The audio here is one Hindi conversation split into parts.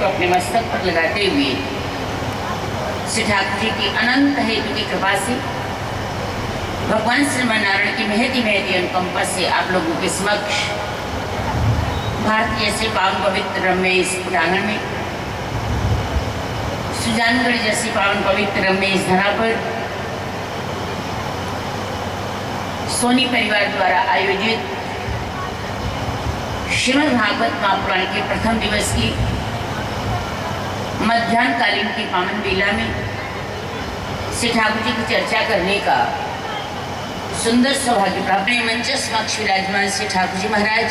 अपने मस्तक पर लगाते हुए श्री ठाकुर जी की अनंत हेतु की कृपा से भगवान श्रीमन्नारायण की महती महती अनुकंपा से आप लोगों के समक्ष भारत जैसे पावन पवित्र रम्य इस प्रांगण में, सुजानगढ़ जैसे पावन पवित्र रम्य इस धरा पर सोनी परिवार द्वारा आयोजित श्रीमद् भागवत महापुराण के प्रथम दिवस की मध्याह्न कालीन की पावन बेला में श्री ठाकुर जी की चर्चा करने का सुंदर सौभाग्य प्राप्त। मंच समक्ष विराजमान श्री ठाकुर जी महाराज,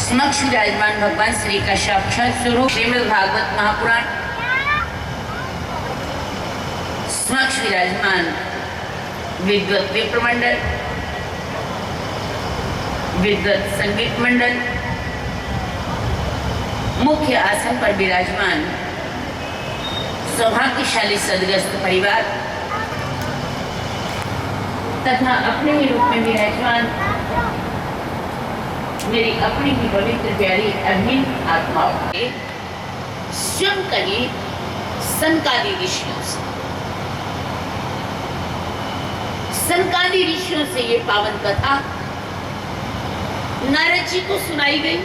समक्ष विराजमान भगवान श्री का साक्षात स्वरूप श्रीमद् भागवत महापुराण, समक्ष विराजमान विद्वत विप्र मंडल, विद्वत संगीत मंडल, मुख्य आसन पर विराजमान सौभाग्यशाली सदग्रस्त परिवार तथा अपने ही रूप में विराजमान मेरी अपनी ही पवित्र प्यारी अभिन्न आत्माओं के स्वयं कही सनकादि ऋषियों से, सनकादि ऋषियों से ये पावन कथा नारद जी को सुनाई गई।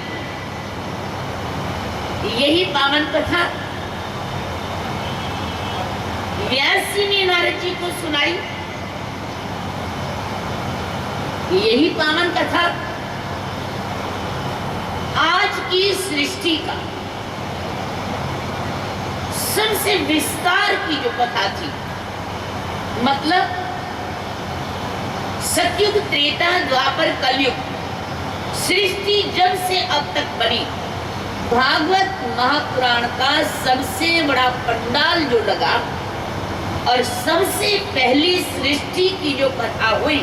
यही पावन कथा व्यास जी ने नारद जी को सुनाई। यही पावन कथा आज की सृष्टि का सबसे विस्तार की जो कथा थी, मतलब सतयुग, त्रेता, द्वापर, कलयुग, सृष्टि जब से अब तक बनी, भागवत महापुराण का सबसे बड़ा पंडाल जो लगा और सबसे पहली सृष्टि की जो कथा हुई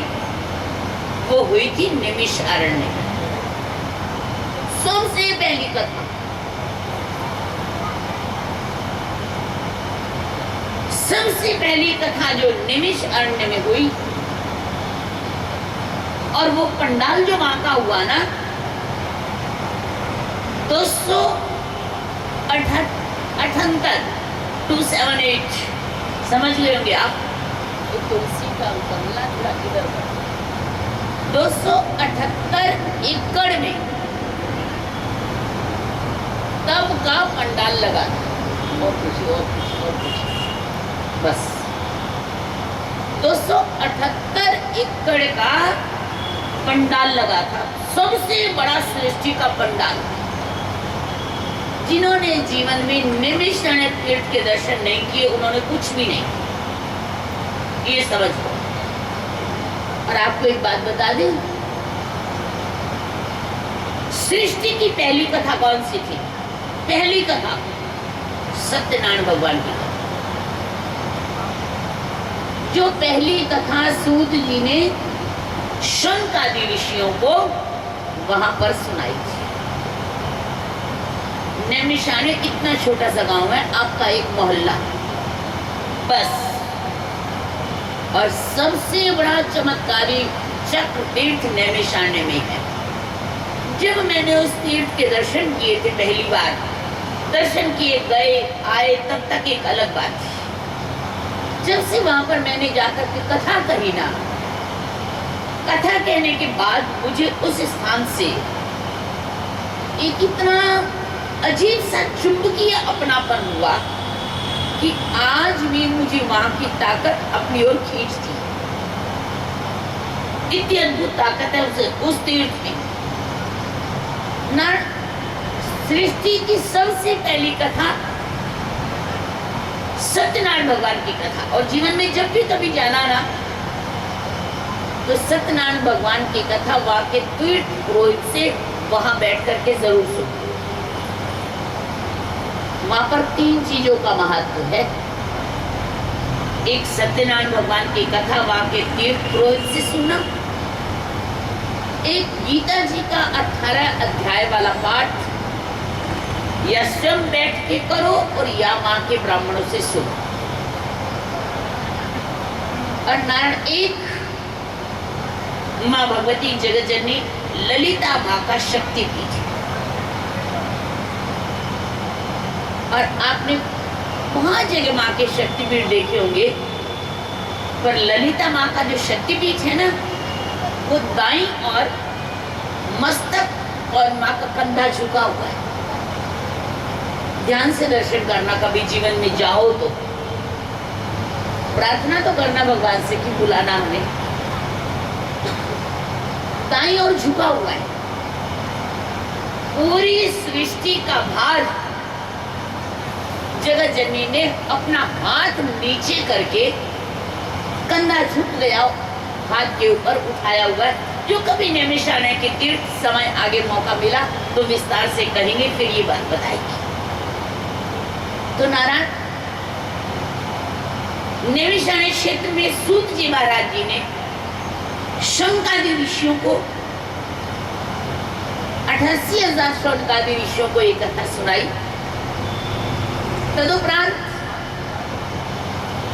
वो हुई थी निमिषारण्य। सबसे पहली कथा, सबसे पहली कथा जो निमिषारण्य में हुई, और वो पंडाल जो वहां का हुआ ना 278 समझ लेंगे आप। तो तुलसी का गमला थोड़ा इधर 278 एकड़ में तब का पंडाल लगा। और कुछ बस 278 एकड़ का पंडाल लगा था, सबसे बड़ा सृष्टि का पंडाल। जिन्होंने जीवन में नैमिषारण्य तीर्थ के दर्शन नहीं किए, उन्होंने कुछ भी नहीं, ये समझ लो। और आपको एक बात बता दें, सृष्टि की पहली कथा कौन सी थी? पहली कथा सत्यनारायण भगवान की कथा। जो पहली कथा सूत जी ने शंक आदि ऋषियों को वहां पर सुनाई थी। नैमिषारण्य इतना छोटा सा गांव है, आपका एक मोहल्ला बस। और सबसे बड़ा चमत्कारी चक्र तीर्थ नैमिषारण्य में है। जब मैंने उस तीर्थ के दर्शन किए थे पहली बार, दर्शन किए गए आए, तब तक एक अलग बात थी। जब से वहां पर मैंने जाकर के कथा कही ना, कथा कहने के बाद मुझे उस स्थान से एक इतना अजीब सा चुंबकीय अपनापन हुआ कि आज भी मुझे वहां की ताकत अपनी ओर खींचती। इतनी अद्भुत ताकत है उस तीर्थ में। सृष्टि की सबसे पहली कथा सत्यनारायण भगवान की कथा। और जीवन में जब भी कभी जाना ना, तो सत्यनारायण भगवान की कथा वहां के तीर्थ पुरोहित से वहां बैठ करके जरूर सुनो। वहां पर 3 चीजों का महत्व है। एक, सत्यनारायण भगवान की कथा वहां के तीर्थ पुरोहित से सुनना। एक, गीता जी का 18 अध्याय वाला पाठ या स्वयं बैठ के करो और या माँ के ब्राह्मणों से सुनो। और नारायण एक, माँ भगवती जगत जननी ललिता माँ का शक्तिपीठ। और आपने बहुत जगह माँ के शक्तिपीठ देखे होंगे, पर ललिता माँ का जो शक्तिपीठ है ना, वो दाईं और मस्तक और माँ का कंधा झुका हुआ है। ध्यान से दर्शन करना, कभी जीवन में जाओ तो प्रार्थना तो करना भगवान से कि बुलाना हमें। दाईं और झुका हुआ है। पूरी सृष्टि का भार जगत जननी ने अपना हाथ नीचे करके कंधा झुक गया, हाथ के ऊपर उठाया हुआ है। जो कभी नैमिषारण्य के तीर्थ समय आगे मौका मिला तो विस्तार से कहेंगे, फिर ये बात बताएगी। तो नारायण नैमिषारण्य क्षेत्र में सूत जी महाराज जी ने शंकादि ऋषियों को 88,000 शंकादि ऋषियों को एक कथा सुनाई। तदुपरांत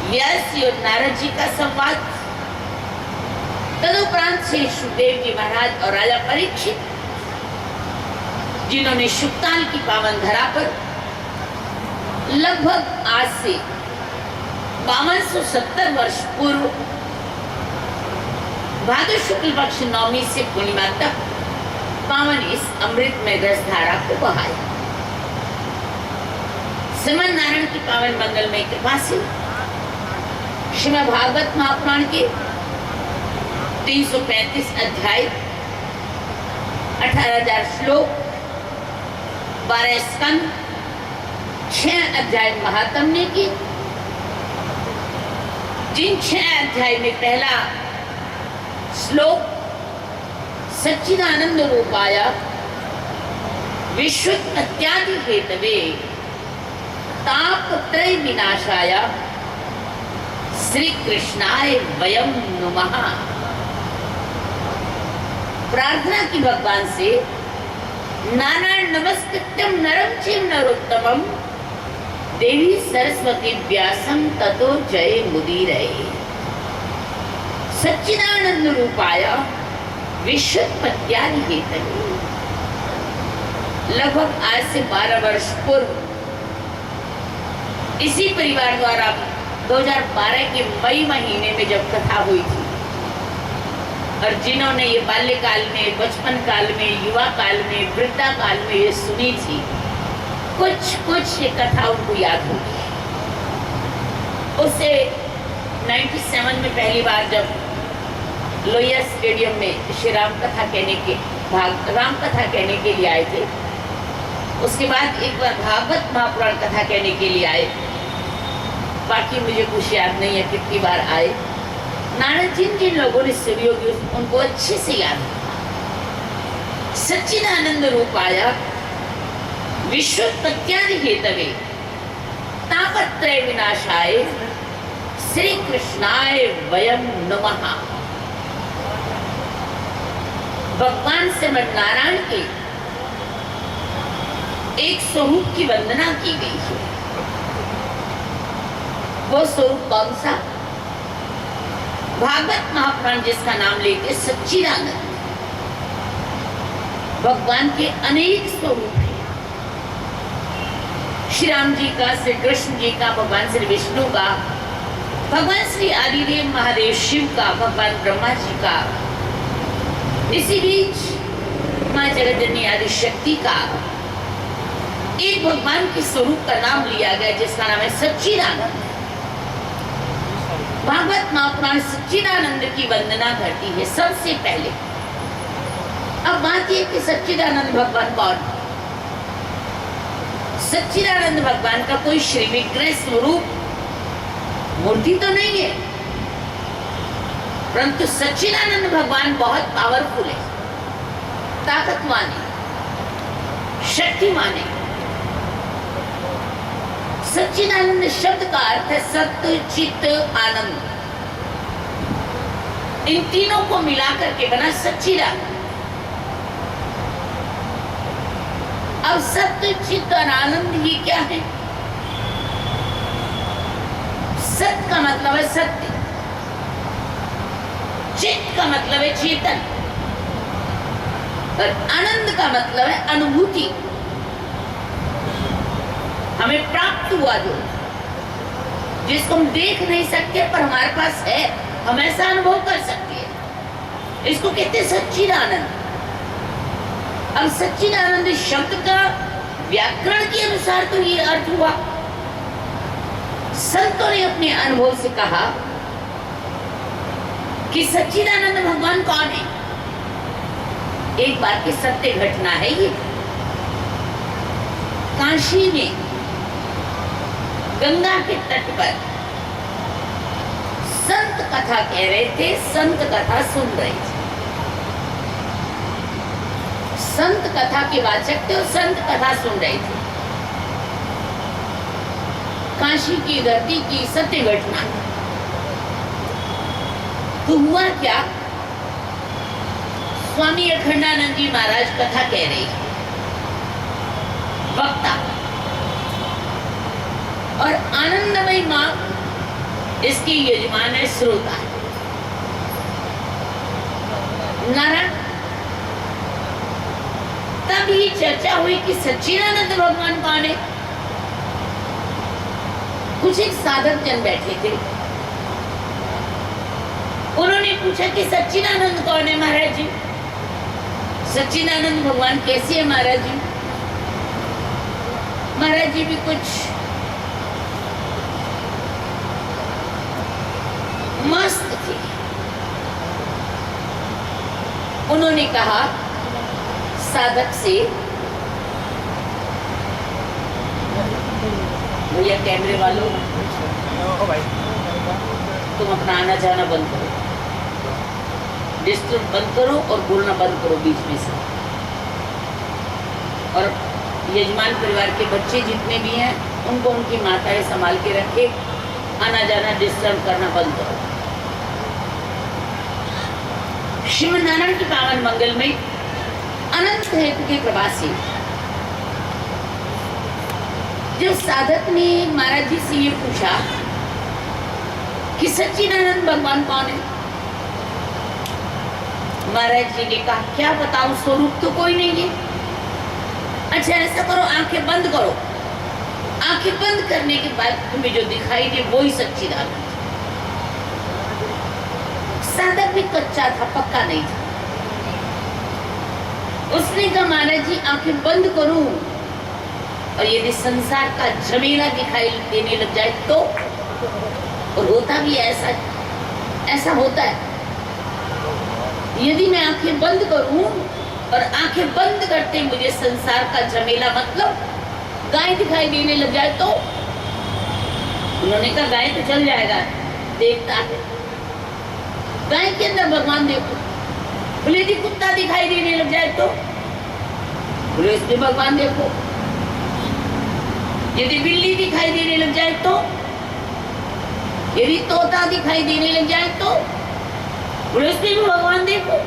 व्यास जी और नारद जी का संवाद। तदुपरांत श्री सुखदेव जी महाराज और राजा परीक्षित, जिन्होंने शुक्ताल की पावन धरा पर लगभग आज से 5270 वर्ष पूर्व भाद्र शुक्ल पक्ष नवमी से पूर्णिमा तक पावन इस अमृत में रस धारा को बहाया। श्रीमद् नारायण की पावन मंगलमय कृपा से श्रीमद् भागवत महापुराण के 335 अध्याय, 18,000 श्लोक, 12 स्कंद, 6 अध्याय महात्म्य की। जिन 6 अध्याय में पहला श्लोक सच्चिदानंद रूपाय विश्वोत्पत्त्यादि हेतवे तापत्रय विनाशाय श्री कृष्णाय वयं नमः। प्रार्थना की भगवान से, नारायण नमस्कृत्यं नरं चैव नरोत्तमं देवी सरस्वती व्यासं ततो जय मुदीरये। सच्चिदानंद रूपाय विश्वोत्पत्त्यादि हेतवे। लगभग आज से 12 वर्ष पूर्व इसी परिवार द्वारा 2012 के मई महीने में जब कथा हुई थी, और जिन्होंने ये बाल्यकाल में, बचपन काल में, युवा काल में, वृद्धा काल में ये सुनी थी, कुछ ये कथा उनको याद होगी। उसे 97 में पहली बार जब लोहिया स्टेडियम में श्री राम कथा कहने के लिए आए थे, उसके बाद एक बार भागवत महापुराण कथा कहने के लिए आए। बाकी मुझे कुछ याद नहीं है कितनी बार आए। नारद जिन लोगों ने सुनी होगी उनको अच्छे से याद है। सच्चिदानंद रूप आया विश्वोत्पत्त्यादि हेतवे तापत्रय विनाशाय श्री कृष्णाय वयम नमः। भगवान श्रीमद् नारायण के एक स्वरूप की वंदना की गई है। वो स्वरूप कौन सा? भागवत महापुराण जिसका नाम लेते सच्चिदानंद। भगवान के अनेक स्वरूप हैं। श्री राम जी का, श्री कृष्ण जी का, भगवान श्री विष्णु का, भगवान श्री आदिदेव महादेव शिव का, भगवान ब्रह्मा जी का, इसी बीच माँ जगतजननी आदि शक्ति का एक भगवान के स्वरूप का नाम लिया गया जिसका नाम है सच्चिदानंद। भागवत महापुराण सच्चिदानंद की वंदना करती है सबसे पहले। अब बात यह कि सच्चिदानंद भगवान कौन? सच्चिदानंद भगवान का कोई श्री विग्रह स्वरूप मूर्ति तो नहीं है, परंतु सच्चिदानंद भगवान बहुत पावरफुल है, ताकतवान है, शक्तिमान है। सच्चिदानंद शब्द का अर्थ है सत्य, चित्त, आनंद। इन तीनों को मिलाकर के बना सच्चिदानंद। अब सत्य, चित्त और आनंद ये क्या है? सत्य का मतलब है सत्य, चित्त का मतलब है चेतन, और आनंद का मतलब है अनुभूति। हमें प्राप्त हुआ जो, जिसको हम देख नहीं सकते पर हमारे पास है, हम ऐसा अनुभव कर सकते हैं, इसको कहते हैं सच्चिदानंद। अब सच्चिदानंद शब्द का व्याकरण के अनुसार तो ये अर्थ हुआ। संतों ने अपने अनुभव से कहा कि सच्चिदानंद भगवान कौन है। एक बार की सत्य घटना है ये। काशी में गंगा के तट पर संत कथा कह रहे थे, संत कथा सुन रहे थे। संत कथा के वाचक थे और संत कथा सुन रहे थे। काशी की धरती की सत्य घटना। तो हुआ क्या? स्वामी अखंडानंद जी महाराज कथा कह रहे हैं, वक्ता, और आनंदमयी मां इसकी यजमान है, श्रोता। नारायण तब ये चर्चा हुई कि सच्चिदानंद भगवान कौन है। कुछ एक साधक जन बैठे थे, उन्होंने पूछा कि सच्चिदानंद कौन है महाराज जी? सच्चिदानंद भगवान कैसे है महाराज जी? महाराज जी भी कुछ मस्त थे। उन्होंने कहा साधक से, भैया कैमरे वालों तुम अपना आना जाना बंद करो, डिस्टर्ब बंद करो और बोलना बंद करो बीच में से। और यजमान परिवार के बच्चे जितने भी हैं उनको उनकी माताएं संभाल के रखे, आना जाना डिस्टर्ब करना बंद करो। श्रीमद् नारायण की पावन मंगल में अनंत हेतु के प्रवासी जब साधक ने महाराज जी से ये पूछा कि सच्चिदानंद भगवान कौन है, महाराज जी ने कहा क्या बताऊं, स्वरूप तो कोई नहीं है। अच्छा ऐसा करो, आंखें बंद करो। आंखें बंद करने के बाद तुम्हें जो दिखाई दे वो ही सच्चिदानंद। साधक भी कच्चा था, पक्का नहीं था। उसने कहा महाराज जी आंखें बंद करूं और यदि संसार का झमेला दिखाई देने लग जाए तो और होता भी ऐसा ऐसा होता है। यदि मैं आंखें बंद करूं और आंखें बंद करते मुझे संसार का झमेला मतलब गाय दिखाई देने लग जाए तो उन्होंने कहा गाय तो चल जाएगा, देखता है। गाय के अंदर भगवान देखो। बोले यदि कुत्ता दिखाई देने लग जाए तो बोले इसमें भगवान देखो। यदि बिल्ली दिखाई देने लग जाए तो, यदि तोता दिखाई देने लग जाए तो बोले उसमें भी भगवान देखो।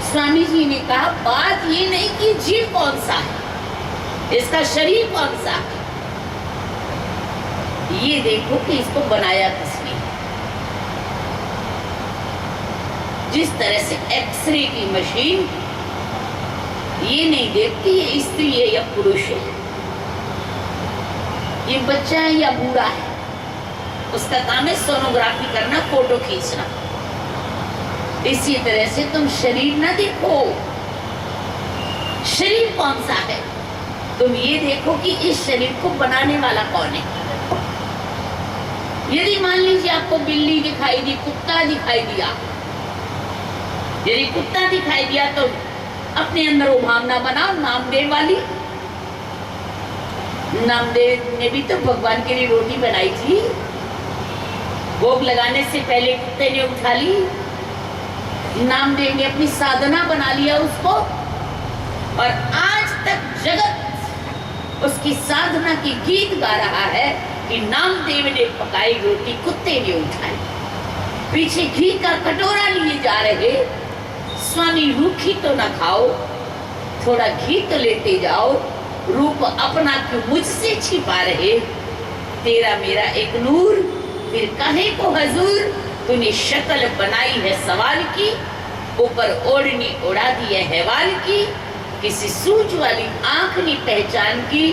स्वामी जी ने कहा बात ये नहीं कि जीव कौन सा है, इसका शरीर कौन सा है, ये देखो कि इसको बनाया किसने। जिस तरह से एक्सरे की मशीन ये नहीं देखती ये स्त्री है या पुरुष है, ये बच्चा है या बूढ़ा है, उसका काम है सोनोग्राफी करना, फोटो खींचना। इसी तरह से तुम शरीर ना देखो, शरीर कौन सा है, तुम ये देखो कि इस शरीर को बनाने वाला कौन है। यदि मान लीजिए आपको बिल्ली दिखाई दी, कुत्ता दिखाई दिया, यदि कुत्ता दिखाई दिया तो अपने अंदर वो भावना बनाओ नामदेव वाली। नामदेव ने भी तो भगवान के लिए रोटी बनाई थी, भोग लगाने से पहले कुत्ते ने उठा ली। नामदेव ने अपनी साधना बना लिया उसको, और आज तक जगत उसकी साधना की गीत गा रहा है कि नामदेव ने पकाई रोटी कुत्ते ने उठाई। पीछे घी का कटोरा लिए जा रहे, स्वामी रूखी तो न खाओ, थोड़ा घी तो लेते जाओ, रूप अपना क्यों मुझसे छिपा रहे, तेरा मेरा एक नूर फिर कहे को हजूर, तूने शक्ल बनाई है सवाल की, ऊपर ओढ़नी उड़ा दी है हैवान की, किसी सूझ वाली आंख ने पहचान की,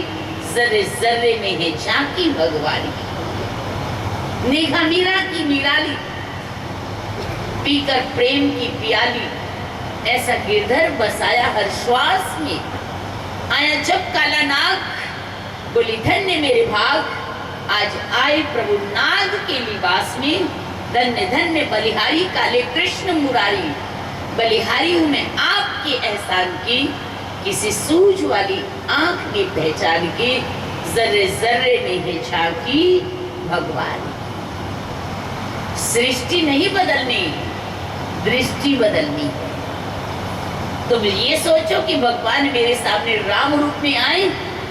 जर्रे जर्रे में है झांकी भगवान की। नेहा मीरा की निराली, पीकर प्रेम की प्याली, ऐसा गिरधर बसाया हर श्वास में। आया जब काला नाग, बोली धन्य मेरे भाग, आज आए प्रभु नाग के लिबास में। धन्य धन्य बलिहारी काले कृष्ण मुरारी, बलिहारी हूं मैं आपके एहसान की, किसी सूझ वाली आंख ने पहचान के, जर्रे जर्रे में है झांकी भगवान। सृष्टि नहीं बदलनी, दृष्टि बदलनी है। तुम ये सोचो कि भगवान मेरे सामने राम रूप में आए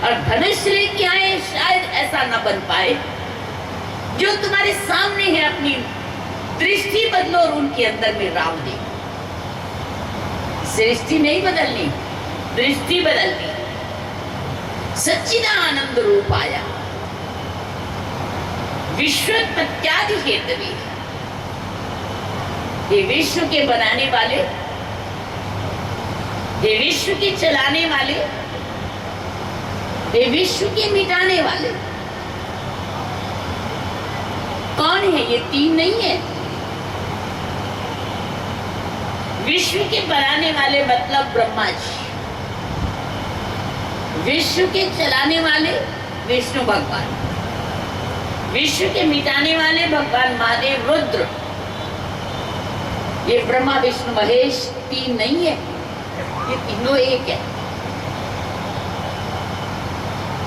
और धनुष लेके आए, शायद ऐसा न बन पाए। जो तुम्हारे सामने है अपनी दृष्टि बदलो और उनके अंदर में राम देखो। सृष्टि नहीं बदलनी, दृष्टि बदलनी। सच्चिदानंद रूप आया विश्वोत्पत्त्यादि हेतवे, ये विश्व के बनाने वाले, ये विश्व के चलाने वाले, ये विश्व के मिटाने वाले कौन है? ये तीन नहीं है। विश्व के बनाने वाले मतलब ब्रह्मा जी, विश्व के चलाने वाले विष्णु भगवान, विश्व के मिटाने वाले भगवान महादेव रुद्र। ये ब्रह्मा विष्णु महेश तीन नहीं है, ये तीनों एक है।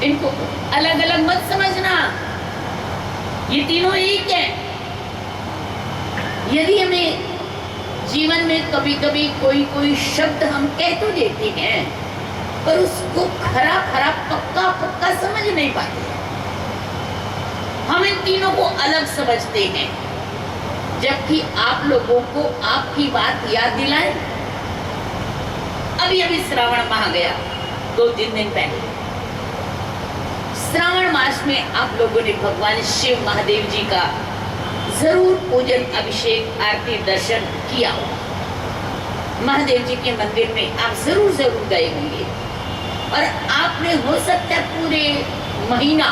इनको अलग अलग मत समझना, ये तीनों एक है। यदि हमें जीवन में कभी कभी कोई शब्द हम कह तो देते हैं, पर उसको खरा खरा पक्का पक्का समझ नहीं पाते। हम इन तीनों को अलग समझते हैं, जबकि आप लोगों को आपकी बात याद दिलाए। अभी अभी श्रावण माह गया, 2-3 दिन पहले। श्रावण मास में आप लोगों ने भगवान शिव महादेव जी का जरूर पूजन, अभिषेक, आरती, दर्शन किया हो। महादेव जी के मंदिर में आप जरूर गए होंगे, और आपने हो सकता है पूरे महीना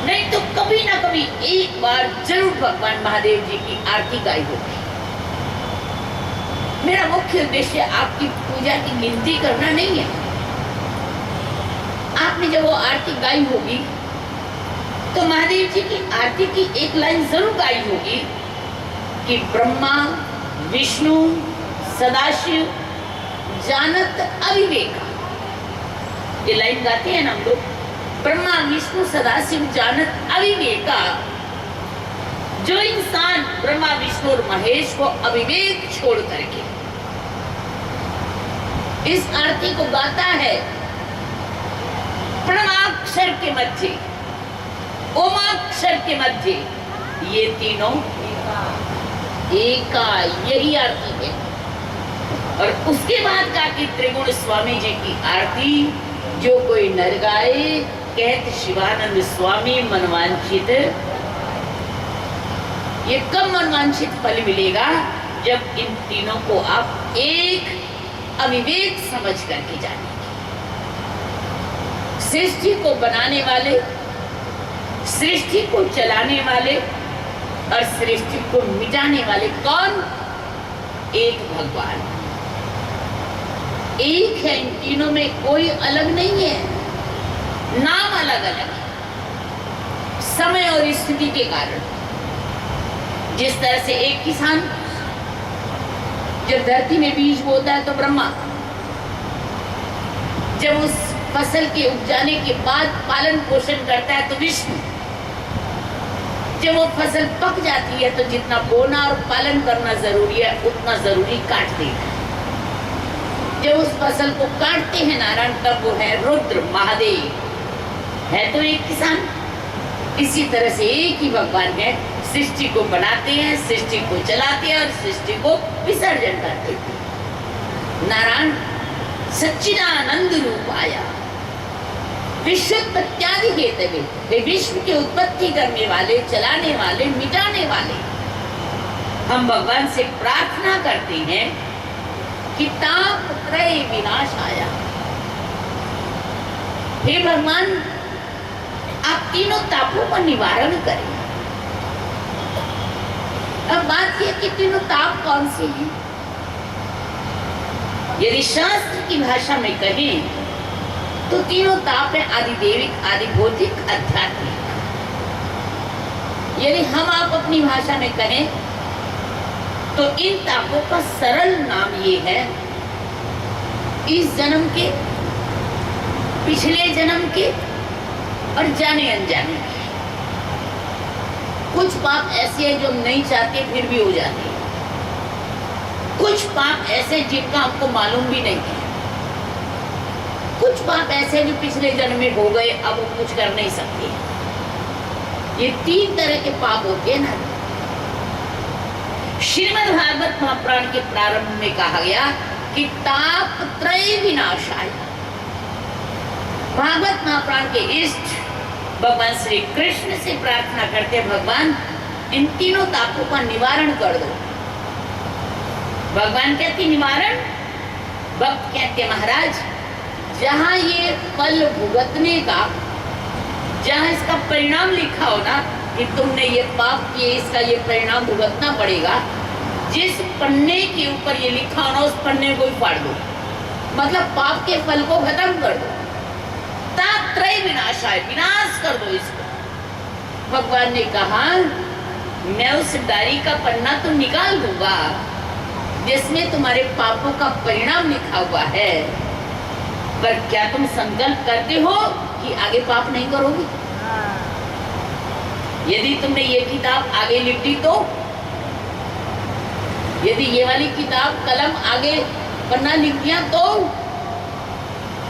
नहीं तो कभी ना कभी एक बार जरूर भगवान महादेव जी की आरती गाई होगी। मेरा मुख्य उद्देश्य आपकी पूजा की गिनती करना नहीं है। आपने जब वो आरती गाई होगी तो महादेव जी की आरती की एक लाइन जरूर गाई होगी कि ब्रह्मा विष्णु सदाशिव जानत अविवेका। ये लाइन गाते हैं ना हम लोग, ब्रह्मा विष्णु सदाशिव जानत अविवेका। जो इंसान ब्रह्मा विष्णु और महेश को अविवेक छोड़ करके इस आरती को गाता है, प्रणवाक्षर के मध्य ओमाक्षर के मध्य, ये तीनों एका, यही आरती है। और उसके बाद जाके त्रिगुण स्वामी जी की आरती, जो कोई नर गाए कहत शिवानंद स्वामी मनवांछित। ये कब मनवांछित फल मिलेगा? जब इन तीनों को आप एक अविवेक समझ करके जानेंगे। सृष्टि को बनाने वाले, सृष्टि को चलाने वाले और सृष्टि को मिटाने वाले कौन? एक भगवान। एक है, इन तीनों में कोई अलग नहीं है, नाम अलग अलग है समय और स्थिति के कारण। जिस तरह से एक किसान जब धरती में बीज बोता है तो ब्रह्मा, जब उस फसल के उपजाने के बाद पालन पोषण करता है तो विष्णु, जब वो फसल पक जाती है तो जितना बोना और पालन करना जरूरी है उतना जरूरी काट देना है। जब उस फसल को काटते हैं नारायण, तब वो है रुद्र महादेव, है तो एक किसान। इसी तरह से एक ही भगवान है, सृष्टि को बनाते हैं, सृष्टि को चलाते हैं और सृष्टि को विसर्जन करते हैं। नारायण सच्चिदानंद रूप आया, विश्वोत्पत्त्यादि हेतवे, वे विश्व की उत्पत्ति करने वाले, चलाने वाले, मिटाने वाले। हम भगवान से प्रार्थना करते हैं कि तापत्रय विनाश आया। हे भगवान, आप तीनों तापों का निवारण करें। अब बात यह कि तीनों ताप कौन से हैं? यदि शास्त्र की भाषा में कहें तो तीनों ताप है आदिदेविक, आदि भौतिक, आध्यात्मिक। यदि हम आप अपनी भाषा में कहें तो इन तापों का सरल नाम ये है, इस जन्म के, पिछले जन्म के और जाने अनजाने के। कुछ पाप ऐसे हैं जो हम नहीं चाहते फिर भी हो जाते हैं। कुछ पाप ऐसे जिनका हमको मालूम भी नहीं है। कुछ पाप ऐसे जो पिछले जन्म में हो गए, अब हम कुछ कर नहीं सकते। ये तीन तरह के पाप होते हैं ना। श्रीमद् भागवत महापुराण के प्रारंभ में कहा गया कि तापत्रय विनाशाय। भागवत महापुराण के इष्ट भगवान श्री कृष्ण से प्रार्थना करते, भगवान इन तीनों तापों का निवारण कर दो। भगवान कहते निवारण, भक्त कहते महाराज जहां ये फल भुगतने का, जहां इसका परिणाम लिखा हो ना कि तुमने ये पाप किए, इसका ये परिणाम भुगतना पड़ेगा, जिस पन्ने के ऊपर ये लिखा हो ना उस पन्ने को ही फाड़ दो, मतलब पाप के फल को खत्म कर दो। तापत्रय विनाशाय, विनाश कर दो इसको। भगवान ने कहा मैं उस डायरी का पन्ना तो निकाल दूंगा जिसमें तुम्हारे पापों का परिणाम लिखा हुआ है, पर क्या तुम संकल्प करते हो कि आगे पाप नहीं करोगे? यदि तुमने ये किताब आगे लिख दी तो, यदि ये वाली किताब कलम आगे पन्ना लिख दिया तो।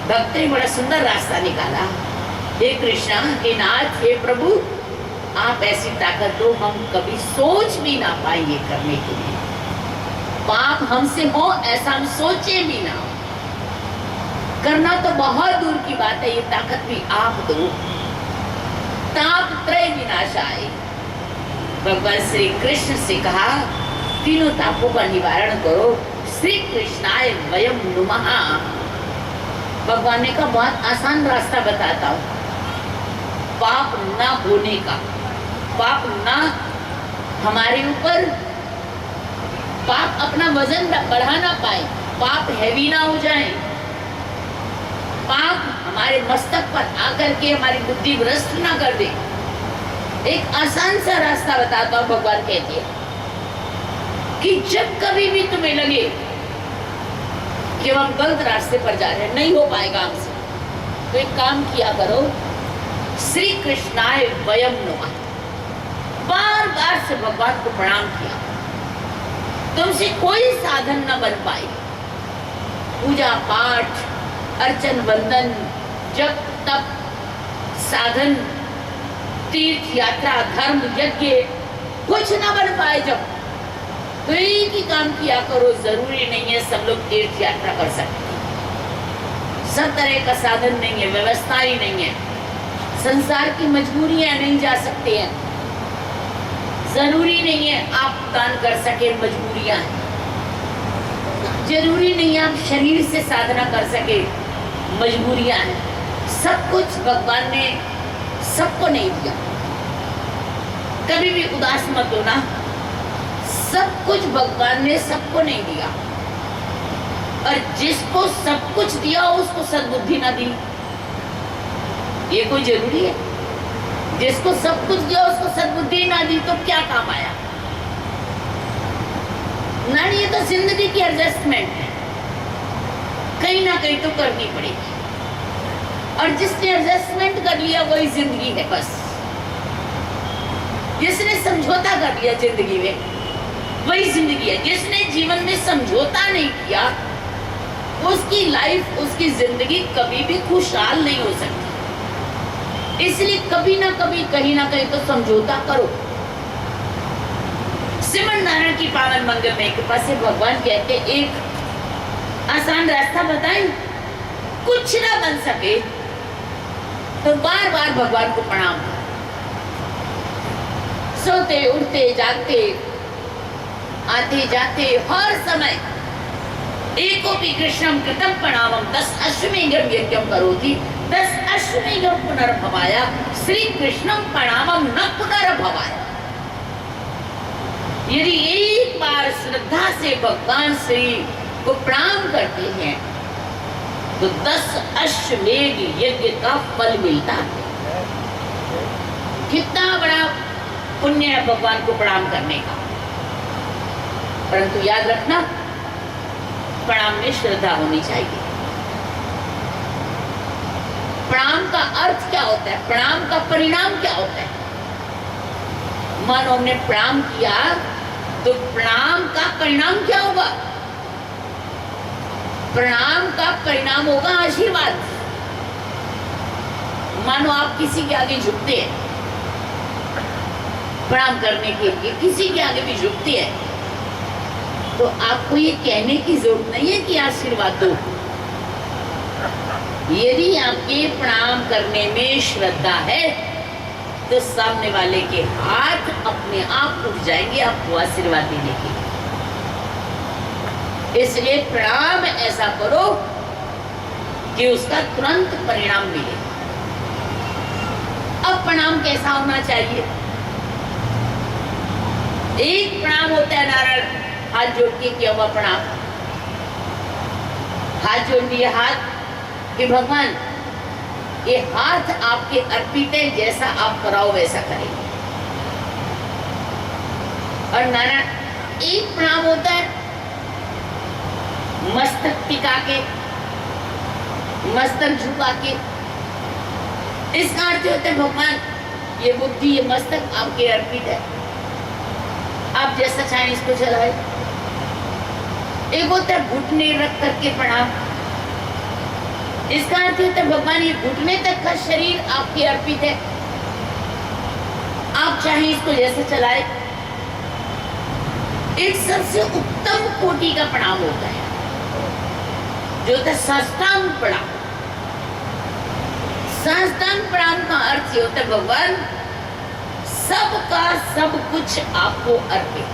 भक्त ने बड़ा सुंदर रास्ता निकाला, हे कृष्णा, हे नाथ, हे प्रभु, आप ऐसी ताकत दो हम कभी सोच भी ना पाएंगे करने के लिए। पाप हमसे हो ऐसा हम सोचे भी ना, करना तो बहुत दूर की बात है, ये ताकत भी आप दो। तापत्रय विनाशाय, भगवान श्री कृष्ण से कहा तीनों तापों का निवारण करो। श्री कृष्णाय वयम नुमः। भगवान ने कहा बहुत आसान रास्ता बताता हूँ, पाप ना होने का, पाप ना हमारे ऊपर, पाप अपना वजन बढ़ा ना पाए, पाप हैवी ना हो जाए, पाप हमारे मस्तक पर आकर के हमारी बुद्धि भ्रष्ट ना कर दे, एक आसान सा रास्ता बताता हूं। भगवान कहते हैं कि जब कभी भी तुम्हें लगे कि हम गलत रास्ते पर जा रहे हैं, नहीं हो पाएगा हमसे, तो एक काम किया करो, श्री कृष्णाय वयम नमः बार बार से भगवान को प्रणाम किया। तुमसे कोई साधन न बन पाए, पूजा पाठ, अर्चन वंदन, जप तप, साधन, तीर्थ यात्रा, धर्म यज्ञ कुछ न बन पाए जब, तो एक ही काम किया करो। जरूरी नहीं है सब लोग तीर्थ यात्रा कर सकते, सब तरह का साधन नहीं है, व्यवस्था ही नहीं है, संसार की मजबूरियां नहीं जा सकते हैं, जरूरी नहीं है आप दान कर सके, मजबूरियां हैं, जरूरी नहीं है आप शरीर से साधना कर सके, मजबूरियां हैं। सब कुछ भगवान ने सबको नहीं दिया, कभी भी उदास मत होना, सब कुछ भगवान ने सबको नहीं दिया, और जिसको सब कुछ दिया उसको सद्बुद्धि ना दी, ये कोई जरूरी है? जिसको सब कुछ दिया उसको सद्बुद्धि ना दी तो क्या काम आया ना? ये तो जिंदगी की एडजस्टमेंट है, कहीं ना कहीं तो करनी पड़ेगी, और जिसने एडजस्टमेंट कर लिया वही जिंदगी है बस। जिसने समझौता कर लिया जिंदगी में वही जिंदगी है। जिसने जीवन में समझौता नहीं किया उसकी लाइफ, उसकी जिंदगी कभी भी खुशहाल नहीं हो सकती। इसलिए कभी ना कभी कहीं ना कहीं तो समझौता करो। श्रीमन नारायण की पावन मंगल में कृपा से भगवान कहते एक आसान रास्ता बताएं, कुछ ना बन सके तो बार बार भगवान को प्रणाम करो। सोते उठते जागते आते जाते हर समय एकोपि कृष्णम कृतम प्रणामम 10 अश्वमेधम यज्ञम करोति 10 अश्वमेधम पुनर्भवाया श्री कृष्णम प्रणामम न पुनर्भवाया। यदि एक बार श्रद्धा से भगवान श्री को प्रणाम करते हैं तो 10 अश्वमेध यज्ञ का फल मिलता है। कितना बड़ा पुण्य है भगवान को प्रणाम करने का। परंतु याद रखना, प्रणाम में श्रद्धा होनी चाहिए। प्रणाम का अर्थ क्या होता है, प्रणाम का परिणाम क्या होता है? मानो हमने प्रणाम किया तो प्रणाम का परिणाम क्या होगा? प्रणाम का परिणाम होगा आशीर्वाद। मानो आप किसी के आगे झुकते हैं प्रणाम करने के लिए, किसी के आगे भी झुकते हैं तो आपको ये कहने की जरूरत नहीं है कि आशीर्वाद दो। यदि आपके प्रणाम करने में श्रद्धा है तो सामने वाले के हाथ अपने आप उठ जाएंगे आपको आशीर्वाद देने के। इसलिए प्रणाम ऐसा करो कि उसका तुरंत परिणाम मिले। अब प्रणाम कैसा होना चाहिए? एक प्रणाम होता है नारायण हाथ जोड़ के किया हुआ प्रणाम। हाथ जोड़ दिए, हाथ कि भगवान ये हाथ आपके अर्पित है, जैसा आप कराओ वैसा करें। और नारायण एक प्रणाम होता है मस्तक टिका के, मस्तक झुका के। इसका अर्थ होता है भगवान ये बुद्धि, ये मस्तक आपके अर्पित है, आप जैसा चाहें इसको चलाए। एक होता है घुटने रख करके प्रणाम। इसका अर्थ होता है भगवान ये घुटने तक का शरीर आपके अर्पित है, आप चाहें इसको जैसे चलाए। एक सबसे उत्तम कोटि का प्रणाम होता है जो होता है साष्टांग प्रणाम। साष्टांग प्रणाम का अर्थ ये होता है भगवान सबका सब कुछ आपको अर्पित,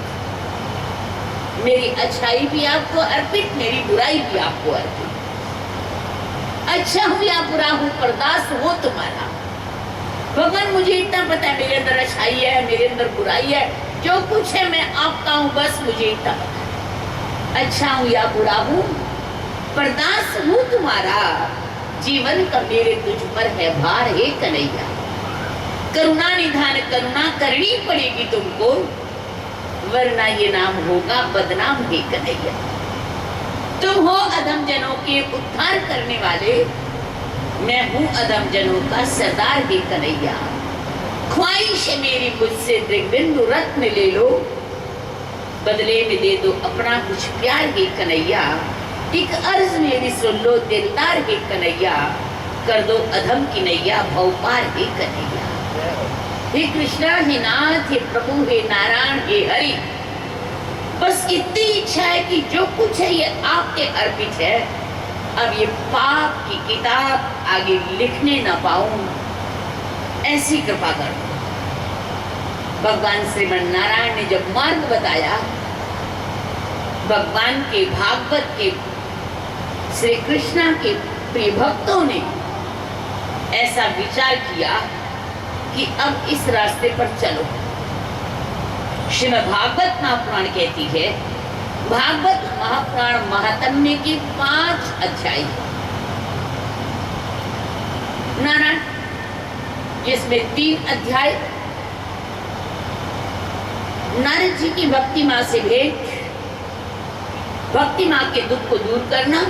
मेरी अच्छाई भी आपको अर्पित, मेरी बुराई भी आपको अर्पित। अच्छा हूं या बुरा हूं बर्दाश्त हो तुम्हारा। भगवान मुझे इतना पता है मेरे अंदर अच्छाई है, मेरे अंदर बुराई है, जो कुछ है मैं आपका हूं, बस मुझे इतना पता है। अच्छा हूं या बुरा हूं बर्दाश्त हूं तुम्हारा, जीवन का मेरे तुझ पर है भार हे कन्हैया। करुणा निधान करुणा करनी पड़ेगी तुमको, वरना ये नाम होगा बदनाम हे कन्हैया। तुम हो अधम जनों के उद्धार करने वाले, मैं हूं अधम जनों का सरदार हे कन्हैया। ख्वाहिश है मेरी मुझसे दृग्बिंदु रत्न ले लो, बदले में दे दो अपना कुछ प्यार हे कन्हैया। एक अर्ज मेरी सुन लो दिलदार हे कन्हैया, कर दो अधम की नैया भव पार हे कन्हैया। हे कृष्णा, हे नाथ, हे प्रभु, हे नारायण, हे हरि, बस इतनी इच्छा है कि जो कुछ है ये आपके अर्पित है। अब ये पाप की किताब आगे लिखने न पाऊं, ऐसी कृपा कर दो। भगवान श्रीमन नारायण ने जब मार्ग बताया, भगवान के भागवत के श्री कृष्णा के प्रिय भक्तों ने ऐसा विचार किया कि अब इस रास्ते पर चलो। श्रीमद् भागवत महापुराण कहती है, भागवत महापुराण महात्म्य की 5 अध्याय नारायण, जिसमें 3 अध्याय नारद जी की भक्ति माँ से भेंट, भक्ति माँ के दुख को दूर करना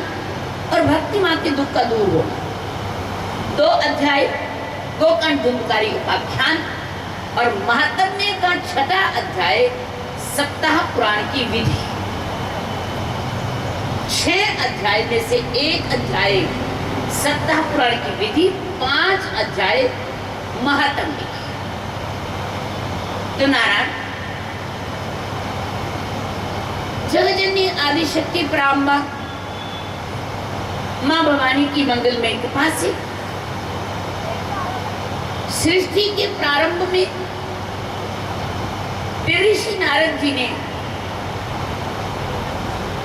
और भक्ति माँ के दुख का दूर होना। 2 अध्याय गोकर्ण धुंधकारी उपाख्यान और महात्म्य का 6ठा अध्याय सप्ताह पुराण की विधि। 6 अध्याय में से 1 अध्याय सप्ताह पुराण की विधि, 5 अध्याय महात्म्य की। तो नारायण, जगजननी आदिशक्ति पराम्बा माँ भवानी की मंगलमय कृपा से सृष्टि के प्रारंभ में ऋषि नारद जी ने,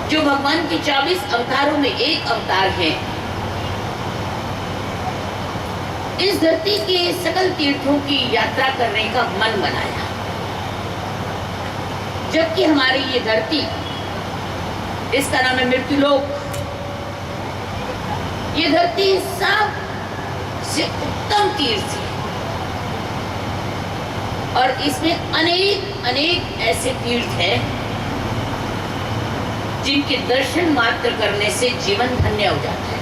जो भगवान के 24 अवतारों में एक अवतार है, इस धरती के सकल तीर्थों की यात्रा करने का मन बनाया। जबकि हमारी ये धरती, इसका नाम है मृत्युलोक, ये धरती सबसे उत्तम तीर्थ है और इसमें अनेक अनेक ऐसे तीर्थ हैं जिनके दर्शन मात्र करने से जीवन धन्य हो जाता है।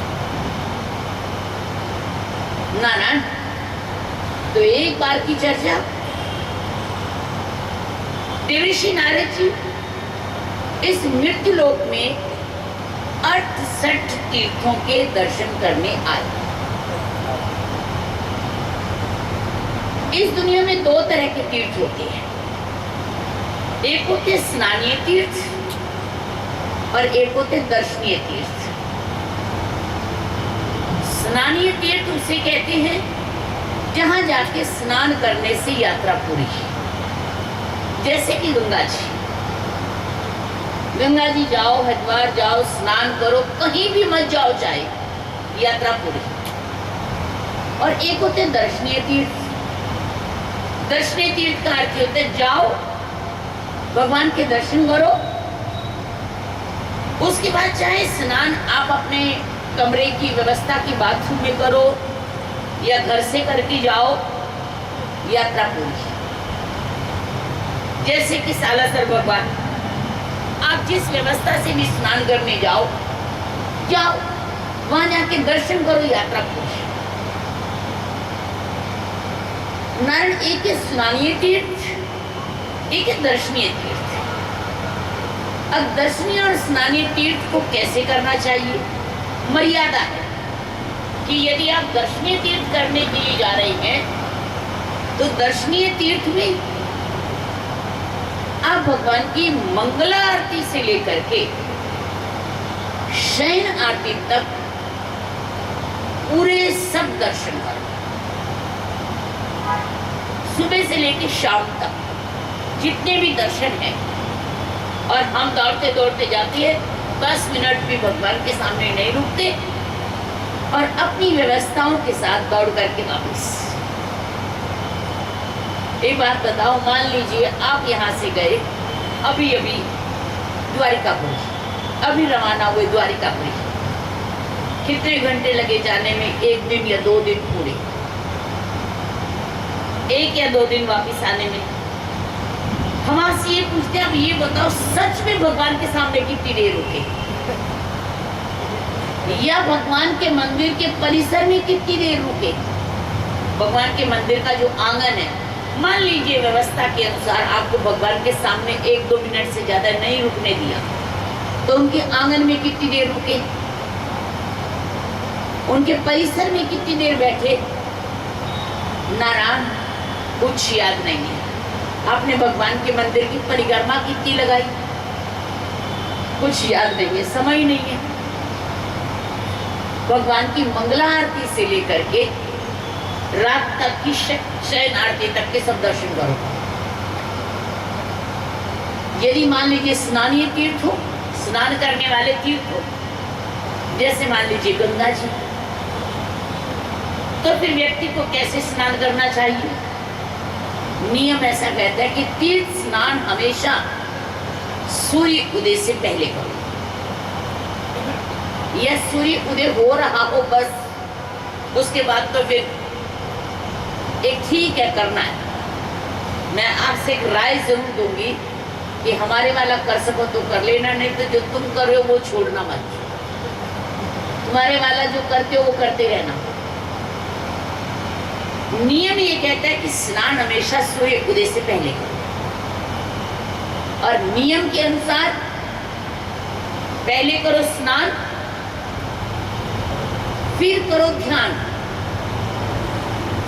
नारायण, तो एक बार की चर्चा, ऋषि नारद जी इस मृत्युलोक में 68 तीर्थों के दर्शन करने आए। इस दुनिया में 2 तरह के तीर्थ होते हैं, एक होते स्नानीय तीर्थ और एक होते दर्शनीय तीर्थ। स्नानीय तीर्थ उसे कहते हैं जहां जाके स्नान करने से यात्रा पूरी है। जैसे कि गंगा जी, गंगा जी जाओ, हरिद्वार जाओ, स्नान करो, कहीं भी मत जाओ, चाहे यात्रा पूरी। और एक होते दर्शनीय तीर्थ। दर्शनीय तीर्थ का अर्थ होता है जाओ, भगवान के दर्शन करो, उसके बाद चाहे स्नान आप अपने कमरे की व्यवस्था की बाथरूम में करो या घर से करके जाओ, यात्रा पूरी। जैसे कि सालासर भगवान, आप जिस व्यवस्था से भी स्नान करने जाओ, वहां जाके दर्शन करो, यात्रा पूरी। नारायण, एक है स्नानीय तीर्थ, एक है दर्शनीय तीर्थ। अब दर्शनीय और स्नानीय तीर्थ को कैसे करना चाहिए, मर्यादा है कि यदि आप दर्शनीय तीर्थ करने के लिए जा रहे हैं तो दर्शनीय तीर्थ में आप भगवान की मंगला आरती से लेकर के शयन आरती तक पूरे सब दर्शन करो, सुबह से लेकर शाम तक जितने भी दर्शन हैं। और हम दौड़ते दौड़ते जाते हैं, 10 मिनट भी भगवान के सामने नहीं रुकते और अपनी व्यवस्थाओं के साथ दौड़ करके वापस। एक बात बताओ, मान लीजिए आप यहाँ से गए अभी अभी द्वारिकापुरी, अभी रवाना हुए द्वारिकापुरी, कितने घंटे लगे जाने में? 1 दिन या 2 दिन पूरे। 1 या 2 दिन वापस आने में। हम आपसे ये पूछते हैं, अब ये बताओ सच में भगवान के सामने कितनी देर रुके, या भगवान के मंदिर के परिसर में कितनी देर रुके। भगवान के मंदिर का जो आंगन है, मान लीजिए व्यवस्था के अनुसार आपको भगवान के सामने 1-2 मिनट से ज्यादा नहीं रुकने दिया, तो उनके आंगन में कितनी देर रुके, उनके परिसर में कितनी देर बैठे। नारायण कुछ याद नहीं है। आपने भगवान के मंदिर की परिक्रमा कितनी लगाई, कुछ याद नहीं है, समय नहीं है। भगवान की मंगला आरती से लेकर के रात तक की शयन आरती तक के सब दर्शन करो। यदि मान लीजिए स्नानीय तीर्थ हो, स्नान करने वाले तीर्थ हो, जैसे मान लीजिए गंगा जी, तो फिर व्यक्ति को कैसे स्नान करना चाहिए। नियम ऐसा कहता है कि तीर्थ स्नान हमेशा सूर्य उदय से पहले करो, या सूर्य उदय हो रहा हो बस, उसके बाद तो फिर एक ठीक है करना है। मैं आपसे एक राय जरूर दूंगी कि हमारे वाला कर सको तो कर लेना, नहीं तो जो तुम कर रहे हो वो छोड़ना मत। तुम्हारे वाला जो करते हो वो करते रहना। नियम ये कहता है कि स्नान हमेशा सूर्य उदय से पहले करो, और नियम के अनुसार पहले करो स्नान, फिर करो ध्यान,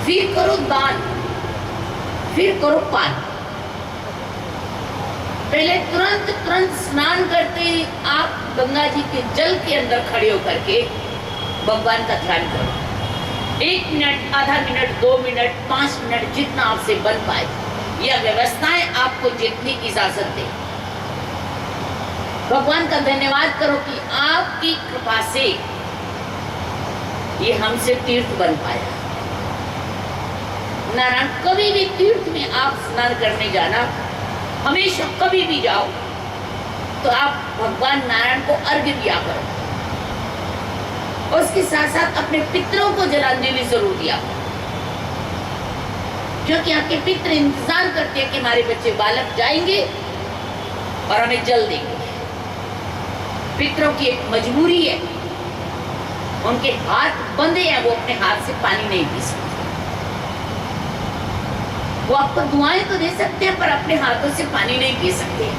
फिर करो दान, फिर करो पान। पहले तुरंत स्नान करते ही आप गंगा जी के जल के अंदर खड़े होकर के भगवान का ध्यान करो। 1 मिनट, आधा मिनट, 2 मिनट, 5 मिनट, जितना आपसे बन पाए, यह व्यवस्थाएं आपको जितनी इजाजत दे। भगवान का धन्यवाद करो कि आपकी कृपा से ये हमसे तीर्थ बन पाया। नारायण कभी भी तीर्थ में आप स्नान करने जाना, हमेशा कभी भी जाओ तो आप भगवान नारायण को अर्घ्य दिया करो, और उसके साथ साथ अपने पितरों को जलांजलि जरूर दिया, क्योंकि आपके पितर इंतजार करते हैं कि हमारे बच्चे बालक जाएंगे और हमें जल देंगे। पितरों की एक मजबूरी है, उनके हाथ बंधे हैं, वो अपने हाथ से पानी नहीं पी सकते। वो आपको दुआएं तो दे सकते हैं पर अपने हाथों से पानी नहीं पी सकते,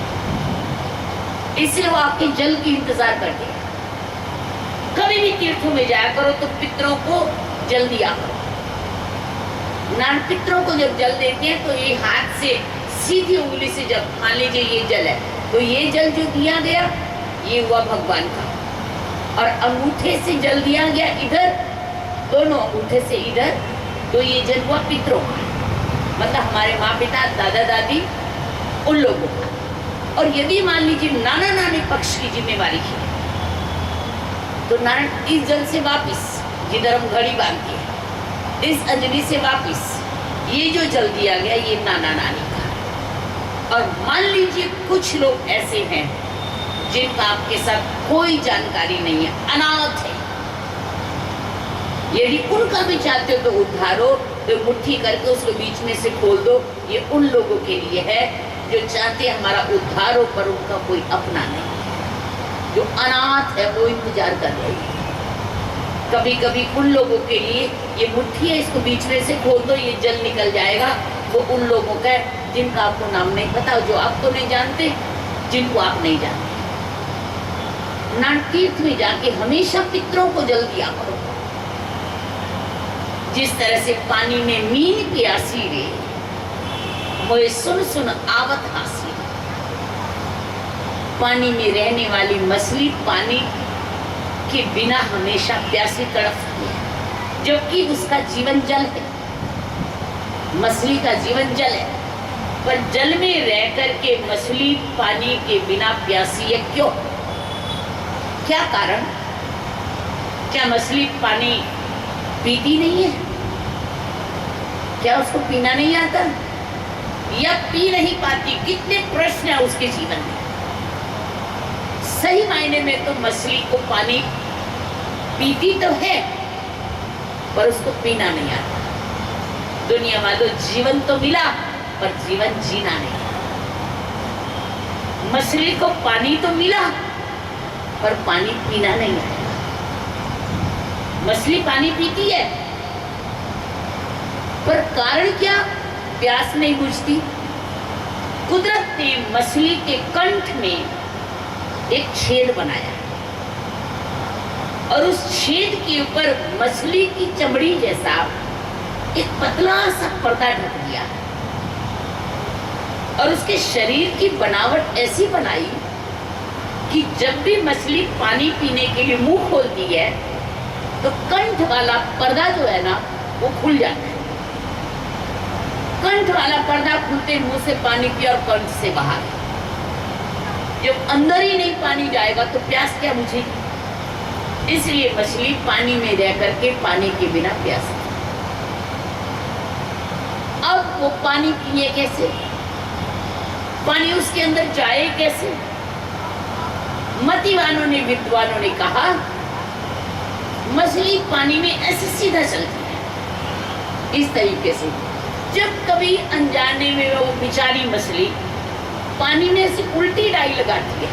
इसलिए वो आपके जल की इंतजार करते हैं। कभी भी तीर्थों में जाया करो तो पितरों को जल दिया करो। नान पितरों को जब जल देते हैं तो ये हाथ से सीधी उंगली से, जब मान लीजिए ये जल है तो ये जल जो दिया गया ये हुआ भगवान का, और अंगूठे से जल दिया गया इधर, दोनों अंगूठे से इधर, तो ये जल हुआ पितरों का, मतलब हमारे माँ पिता दादा दादी उन लोगों का। और यदि मान लीजिए नाना नानी पक्ष की जिम्मेवारी है तो नारायण इस जल से वापिस, जिधर हम घड़ी बांधते हैं, इस अंजलि से वापिस ये जो जल दिया गया ये नाना नानी का। और मान लीजिए कुछ लोग ऐसे हैं जिनका आपके साथ कोई जानकारी नहीं है, अनाथ है, यदि उनका भी चाहते हो तो उद्धारो, तो मुट्ठी करके उसको बीच में से खोल दो। ये उन लोगों के लिए है जो चाहते हैं हमारा उद्धार हो पर उनका कोई अपना नहीं, जो अनाथ है वो इंतजार कर रहे हैं। कभी कभी उन लोगों के लिए ये मुट्ठी है, इसको बीच में से खोल दो, ये जल निकल जाएगा। वो उन लोगों का है जिनका आपको नाम नहीं पता, जो आपको नहीं जानते, जिनको आप नहीं जानते। नान तीर्थ में जाके हमेशा पितरों को जल दिया करो। जिस तरह से पानी में मीन प्यासी रे, मोए सुन सुन आवत हासी। पानी में रहने वाली मछली पानी के बिना हमेशा प्यासी तड़पती है, जबकि उसका जीवन जल है। मछली का जीवन जल है, पर जल में रह करके मछली पानी के बिना प्यासी है। क्यों? क्या कारण? क्या मछली पानी पीती नहीं है? क्या उसको पीना नहीं आता, या पी नहीं पाती? कितने प्रश्न है उसके जीवन में। सही मायने में तो मछली को पानी पीती तो है पर उसको पीना नहीं आता। दुनिया वालों, जीवन तो मिला पर जीवन जीना नहीं। मछली को पानी तो मिला पर पानी पीना नहीं है। मछली पानी पीती है पर कारण क्या? प्यास नहीं बुझती। कुदरत ने मछली के कंठ में एक छेद बनाया और उस छेद के ऊपर मछली की चमड़ी जैसा एक पतला सा पर्दा ढक दिया और उसके शरीर की बनावट ऐसी बनाई कि जब भी मछली पानी पीने के लिए मुंह खोलती है तो कंठ वाला पर्दा जो है ना वो खुल जाता है। कंठ वाला पर्दा खुलते मुंह से पानी पिया और कंठ से बाहर। जब अंदर ही नहीं पानी जाएगा तो प्यास क्या बुझेगी? इसलिए मछली पानी में रह करके पानी के बिना प्यास। अब वो पानी पिए कैसे? पानी उसके अंदर जाए कैसे? मतिवानों ने, विद्वानों ने कहा मछली पानी में ऐसे सीधा चलती है, इस तरीके से। जब कभी अनजाने में वो बेचारी मछली पानी में ऐसी उल्टी डाई लगाती है,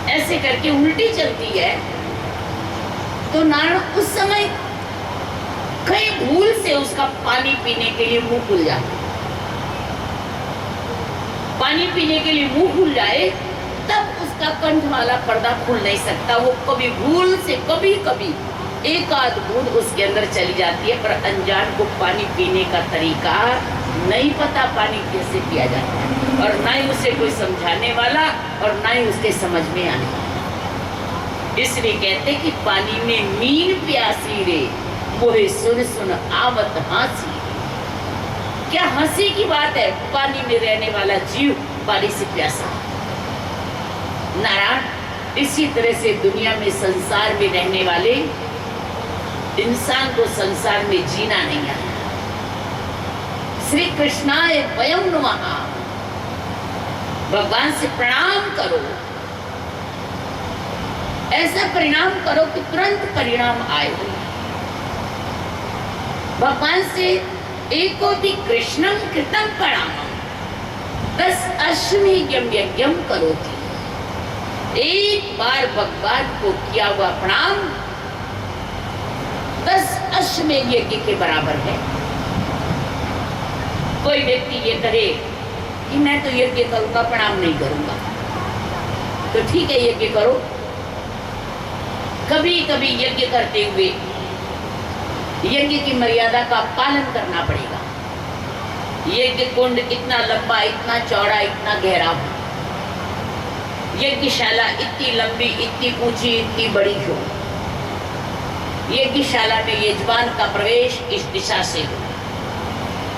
ऐसे करके उल्टी चलती है, तो नारायण उस समय कहीं भूल से उसका पानी पीने के लिए मुंह खुल जाए। पानी पीने के लिए मुंह खुल जाए तब उसका कंठ वाला पर्दा खुल नहीं सकता। वो कभी भूल से कभी कभी एक आध बूंद उसके अंदर चली जाती है, पर अनजान को पानी पीने का तरीका नहीं पता, पानी कैसे पिया जाता है, और ना ही उसे कोई समझाने वाला और ना ही उसके समझ में आने वाला। इसलिए कहते कि पानी में मीन प्यासी रे, मोहे सुन सुन आवत हंसी। क्या हंसी की बात है? पानी में रहने वाला जीव पानी से प्यासा। नारायण, इसी तरह से दुनिया में, संसार में रहने वाले इंसान को संसार में जीना नहीं आता। श्री कृष्णाय वयं नमः, भगवान से प्रणाम करो। ऐसा परिणाम करो कि तुरंत परिणाम आए। भगवान से एको भी कृष्णम कृतम प्रणामम 10 अश्वमेधम यज्ञम करोति। एक बार भगवान को किया हुआ प्रणाम 10 अश्वमेध यज्ञ के बराबर है। कोई व्यक्ति ये कहे कि मैं तो यज्ञ करूंगा, प्रणाम नहीं करूंगा, तो ठीक है, यज्ञ करो। कभी कभी यज्ञ करते हुए यज्ञ की मर्यादा का पालन करना पड़ेगा। यज्ञ कुंड इतना लंबा, इतना चौड़ा, इतना गहरा हो, यज्ञशाला इतनी लंबी, इतनी ऊंची, इतनी बड़ी हो। यज्ञशाला में यजमान का प्रवेश इस दिशा से हो,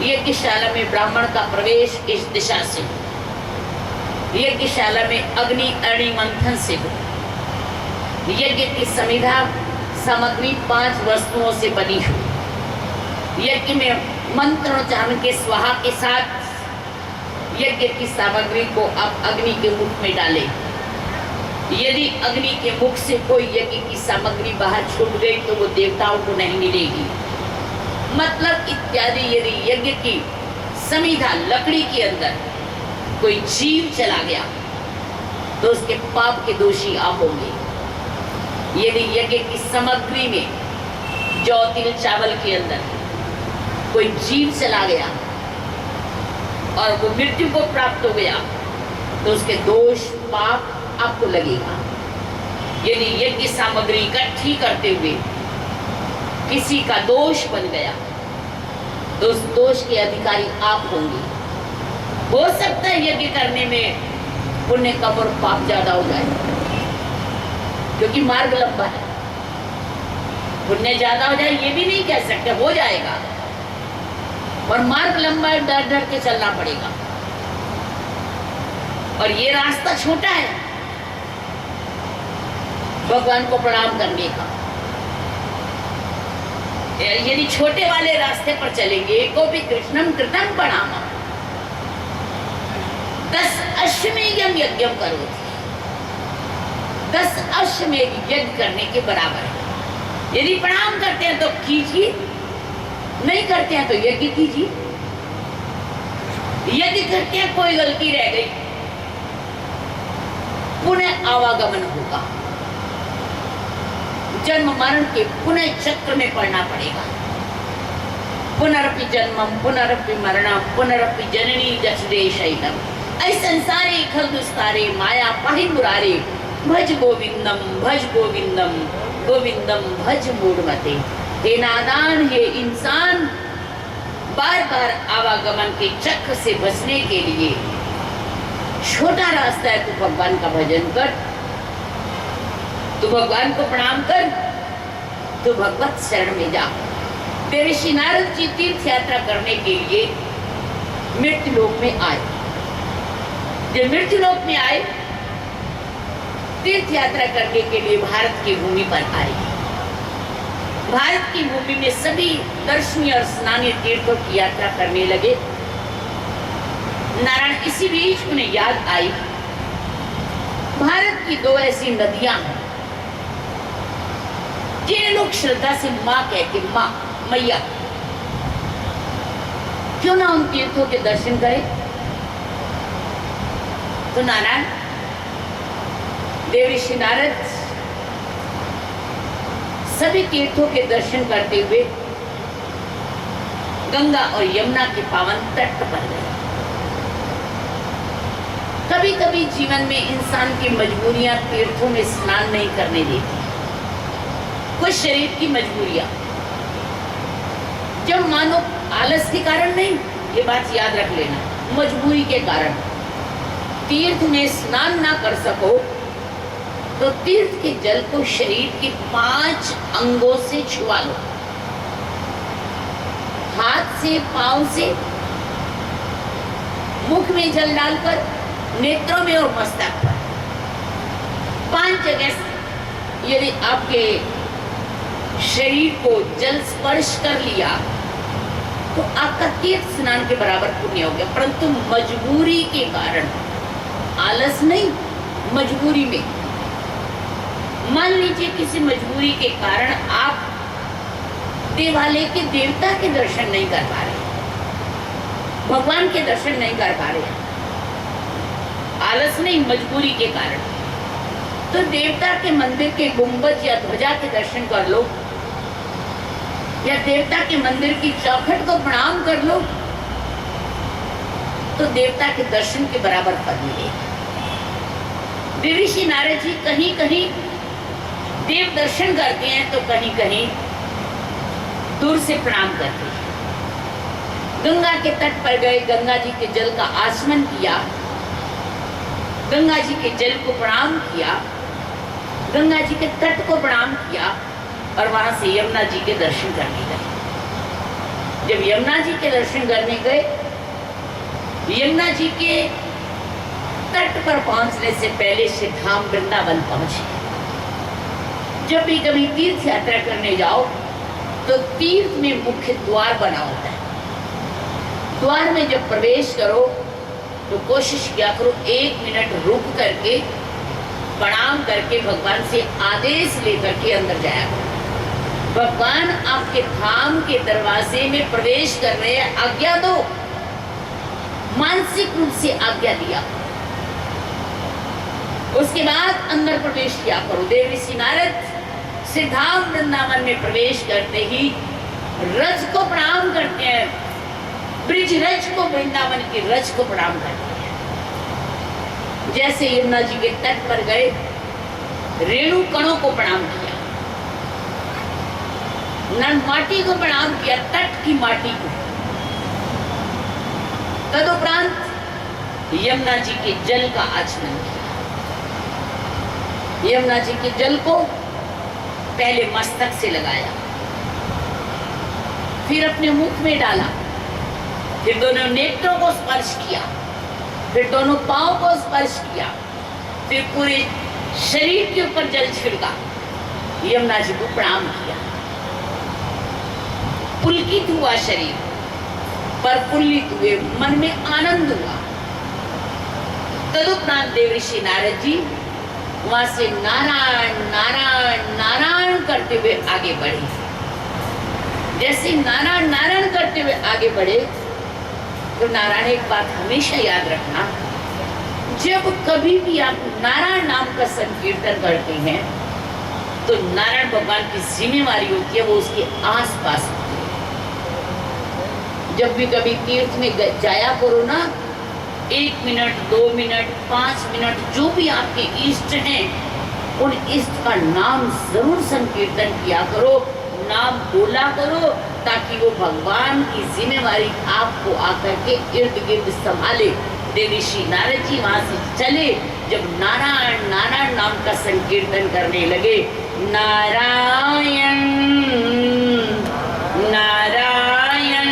यज्ञशाला में ब्राह्मण का प्रवेश इस दिशा से हो, यज्ञशाला में अग्नि अग्नि मंथन से हो। यज्ञ की संविधा सामग्री 5 वस्तुओं से बनी हो। यज्ञ में मंत्रोच्चारण के स्वाहा के साथ यज्ञ की सामग्री को आप अग्नि के मुख में डालें। यदि अग्नि के मुख से कोई यज्ञ की सामग्री बाहर छूट गई तो वो देवताओं को नहीं मिलेगी। मतलब इत्यादि। यदि यज्ञ की संविधा लकड़ी के अंदर कोई जीव चला गया तो उसके पाप के दोषी आप होंगे। यदि यज्ञ की सामग्री में जौ तिल चावल के अंदर कोई जीव चला गया और वो मृत्यु को प्राप्त हो गया तो उसके दोष पाप आपको लगेगा। यदि यज्ञ सामग्री इकट्ठी करते हुए किसी का दोष बन गया तो उस दोष के अधिकारी आप होंगे। हो सकता है यज्ञ करने में पुण्य कम और पाप ज्यादा हो जाए, क्योंकि मार्ग लंबा है। पुण्य ज्यादा हो जाए ये भी नहीं कह सकते, हो जाएगा, और मार्ग लंबा है, डर डर के चलना पड़ेगा। और ये रास्ता छोटा है भगवान को प्रणाम करने का। यदि छोटे वाले रास्ते पर चलेंगे, को भी कृष्णम कृतम प्रणाम 10 अश्वमेध यज्ञम करो। 10 अश्वमेध यज्ञ करने के बराबर है। यदि प्रणाम करते हैं तो कीजिए, नहीं करते हैं तो यज्ञ कीजिए। यदि करते हैं कोई गलती रह गई, पुनः आवागमन होगा, जन्म मरण के पुनः चक्र में पड़ना पड़ेगा। पुनरपि जन्मम पुनरपि मरणम पुनरपि जननी जसदेशैनम ऐ संसारे खल दुस्तारे माया पाहि मुरारे भज गोविंदम गोविंदम भज मूढ़मते। हे नादान, हे इंसान, बार बार आवागमन के चक्र से बचने के लिए छोटा रास्ता है, तू भगवान का भजन कर, तू भगवान को प्रणाम कर, तू भगवत शरण में जा। देवर्षि नारद जी तीर्थ यात्रा करने के लिए मृत्यु लोक में आए। जब मृत्यु लोक में आए, तीर्थ यात्रा करने के लिए भारत की भूमि पर आए। भारत की भूमि में सभी दर्शनीय और स्नानीय तीर्थों की यात्रा करने लगे। नारायण इसी बीच उन्हें याद आई, भारत की दो ऐसी नदियां हैं जिन्हें लोग श्रद्धा से माँ कहते, माँ मैया, क्यों ना उन तीर्थों के दर्शन करें। तो नारायण देवर्षि नारद सभी तीर्थों के दर्शन करते हुए गंगा और यमुना के पावन तट पर गए। कभी कभी जीवन में इंसान की मजबूरियां तीर्थों में स्नान नहीं करने देती, कुछ शरीर की मजबूरियां, जब मानो आलस के कारण नहीं, ये बात याद रख लेना, मजबूरी के कारण तीर्थ में स्नान ना कर सको तो तीर्थ के जल को शरीर के 5 अंगों से छुआ लो, हाथ से, पांव से, मुख में जल डालकर, नेत्रों में और मस्तक पर 5 जगह यदि आपके शरीर को जल स्पर्श कर लिया तो आपका तीर्थ स्नान के बराबर पुण्य हो गया। परंतु मजबूरी के कारण, आलस नहीं, मजबूरी में, मान लीजिए किसी मजबूरी के कारण आप देवालय के देवता के दर्शन नहीं कर पा रहे, भगवान के दर्शन नहीं कर पा रहे, आलस नहीं, मजबूरी के कारण, तो देवता के मंदिर के गुंबद या ध्वजा के दर्शन कर लो, या देवता के मंदिर की चौखट को प्रणाम कर लो, तो देवता के दर्शन के बराबर फल मिलेगा। देवर्षि नारद जी कहीं कहीं देव दर्शन करते हैं तो कहीं कहीं दूर से प्रणाम करते हैं। गंगा के तट पर गए, गंगा जी के जल का आचमन किया, गंगा जी के जल को प्रणाम किया, गंगा जी के तट को प्रणाम किया और वहां से यमुना जी के दर्शन करने गए। जब यमुना जी के दर्शन करने गए, यमुना जी के तट पर पहुंचने से पहले से धाम वृंदावन पहुंचे। जब भी कभी तीर्थ यात्रा करने जाओ तो तीर्थ में मुख्य द्वार बना होता है। द्वार में जब प्रवेश करो तो कोशिश किया करो 1 मिनट रुक करके प्रणाम करके भगवान से आदेश लेकर के अंदर जाया करो। भगवान आपके धाम के दरवाजे में प्रवेश कर रहे हैं, आज्ञा दो, मानसिक रूप से आज्ञा दिया, उसके बाद अंदर प्रवेश किया करो। देवर्षि नारद से धाम वृंदावन में प्रवेश करते ही रज को प्रणाम करते हैं, ब्रिज रज को, वृंदावन की रज को प्रणाम करते हैं। जैसे यमुना जी के तट पर गए, रेणु कणों को प्रणाम किया, नन माटी को प्रणाम किया, तट की माटी को। तदुपरांत यमुना जी के जल का आचमन किया। यमुना जी के जल को पहले मस्तक से लगाया, फिर अपने मुख में डाला, फिर दोनों नेत्रों को स्पर्श किया, फिर दोनों पांव को स्पर्श किया, फिर पूरे शरीर के ऊपर जल छिड़का, यमुना जी को प्रणाम किया। पुलकित हुआ शरीर, प्रफुल्लित हुए, मन में आनंद हुआ। तदुपरांत देवर्षि नारद जी वहां से नारायण नारायण नारायण करते हुए आगे बढ़े। जैसे नारायण नारायण करते हुए आगे बढ़े तो नारायण एक बात हमेशा याद रखना, जब कभी भी आप नारायण नाम का संकीर्तन करते हैं तो नारायण भगवान की जिम्मेवारी होती है वो उसके आसपास होती है। जब भी कभी तीर्थ में जाया करो ना, 1 मिनट 2 मिनट 5 मिनट जो भी आपके इष्ट हैं उन इष्ट का नाम जरूर संकीर्तन किया करो, नाम बोला करो, ताकि वो भगवान की जिम्मेवारी आपको आकर के इर्द गिर्द संभाले। ऋषि नारद जी वहां से चले, जब नारायण नारायण नाम का संकीर्तन करने लगे, नारायण नारायण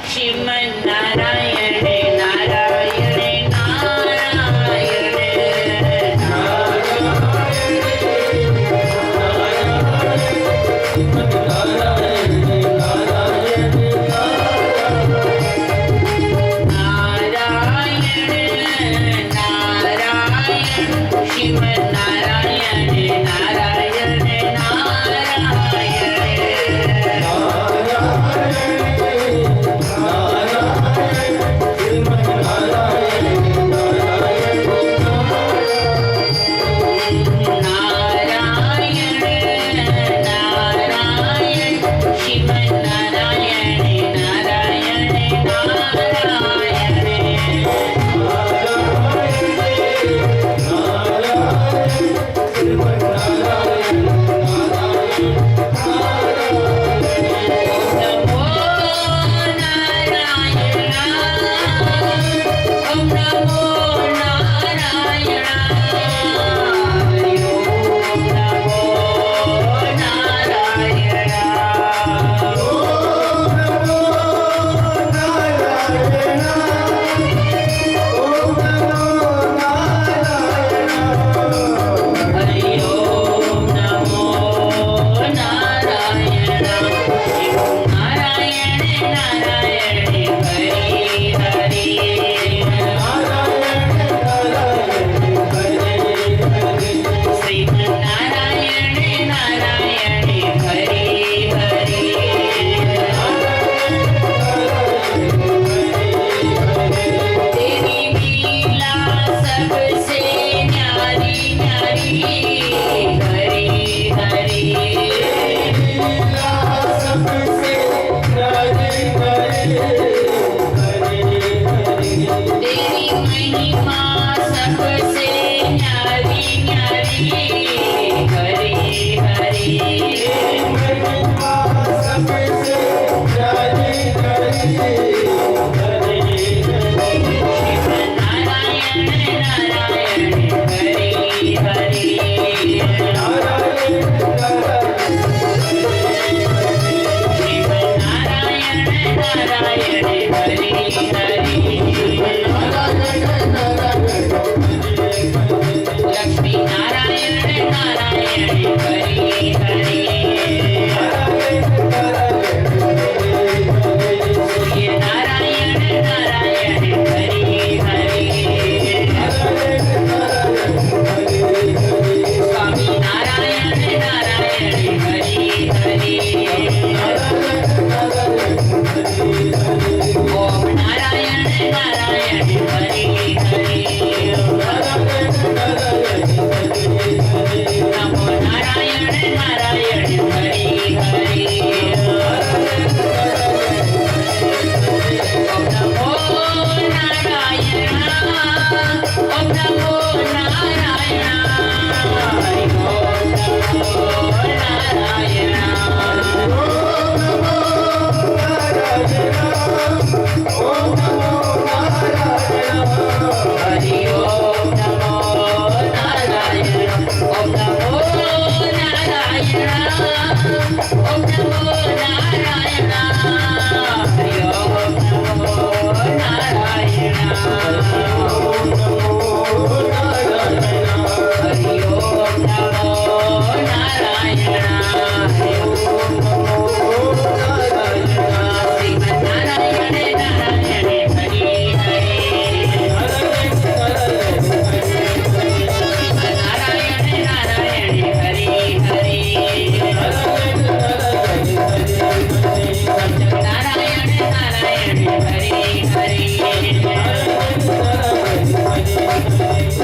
श्रीमन नारायण नारायण नारायण श्रीमन नारायण नारायण नारायण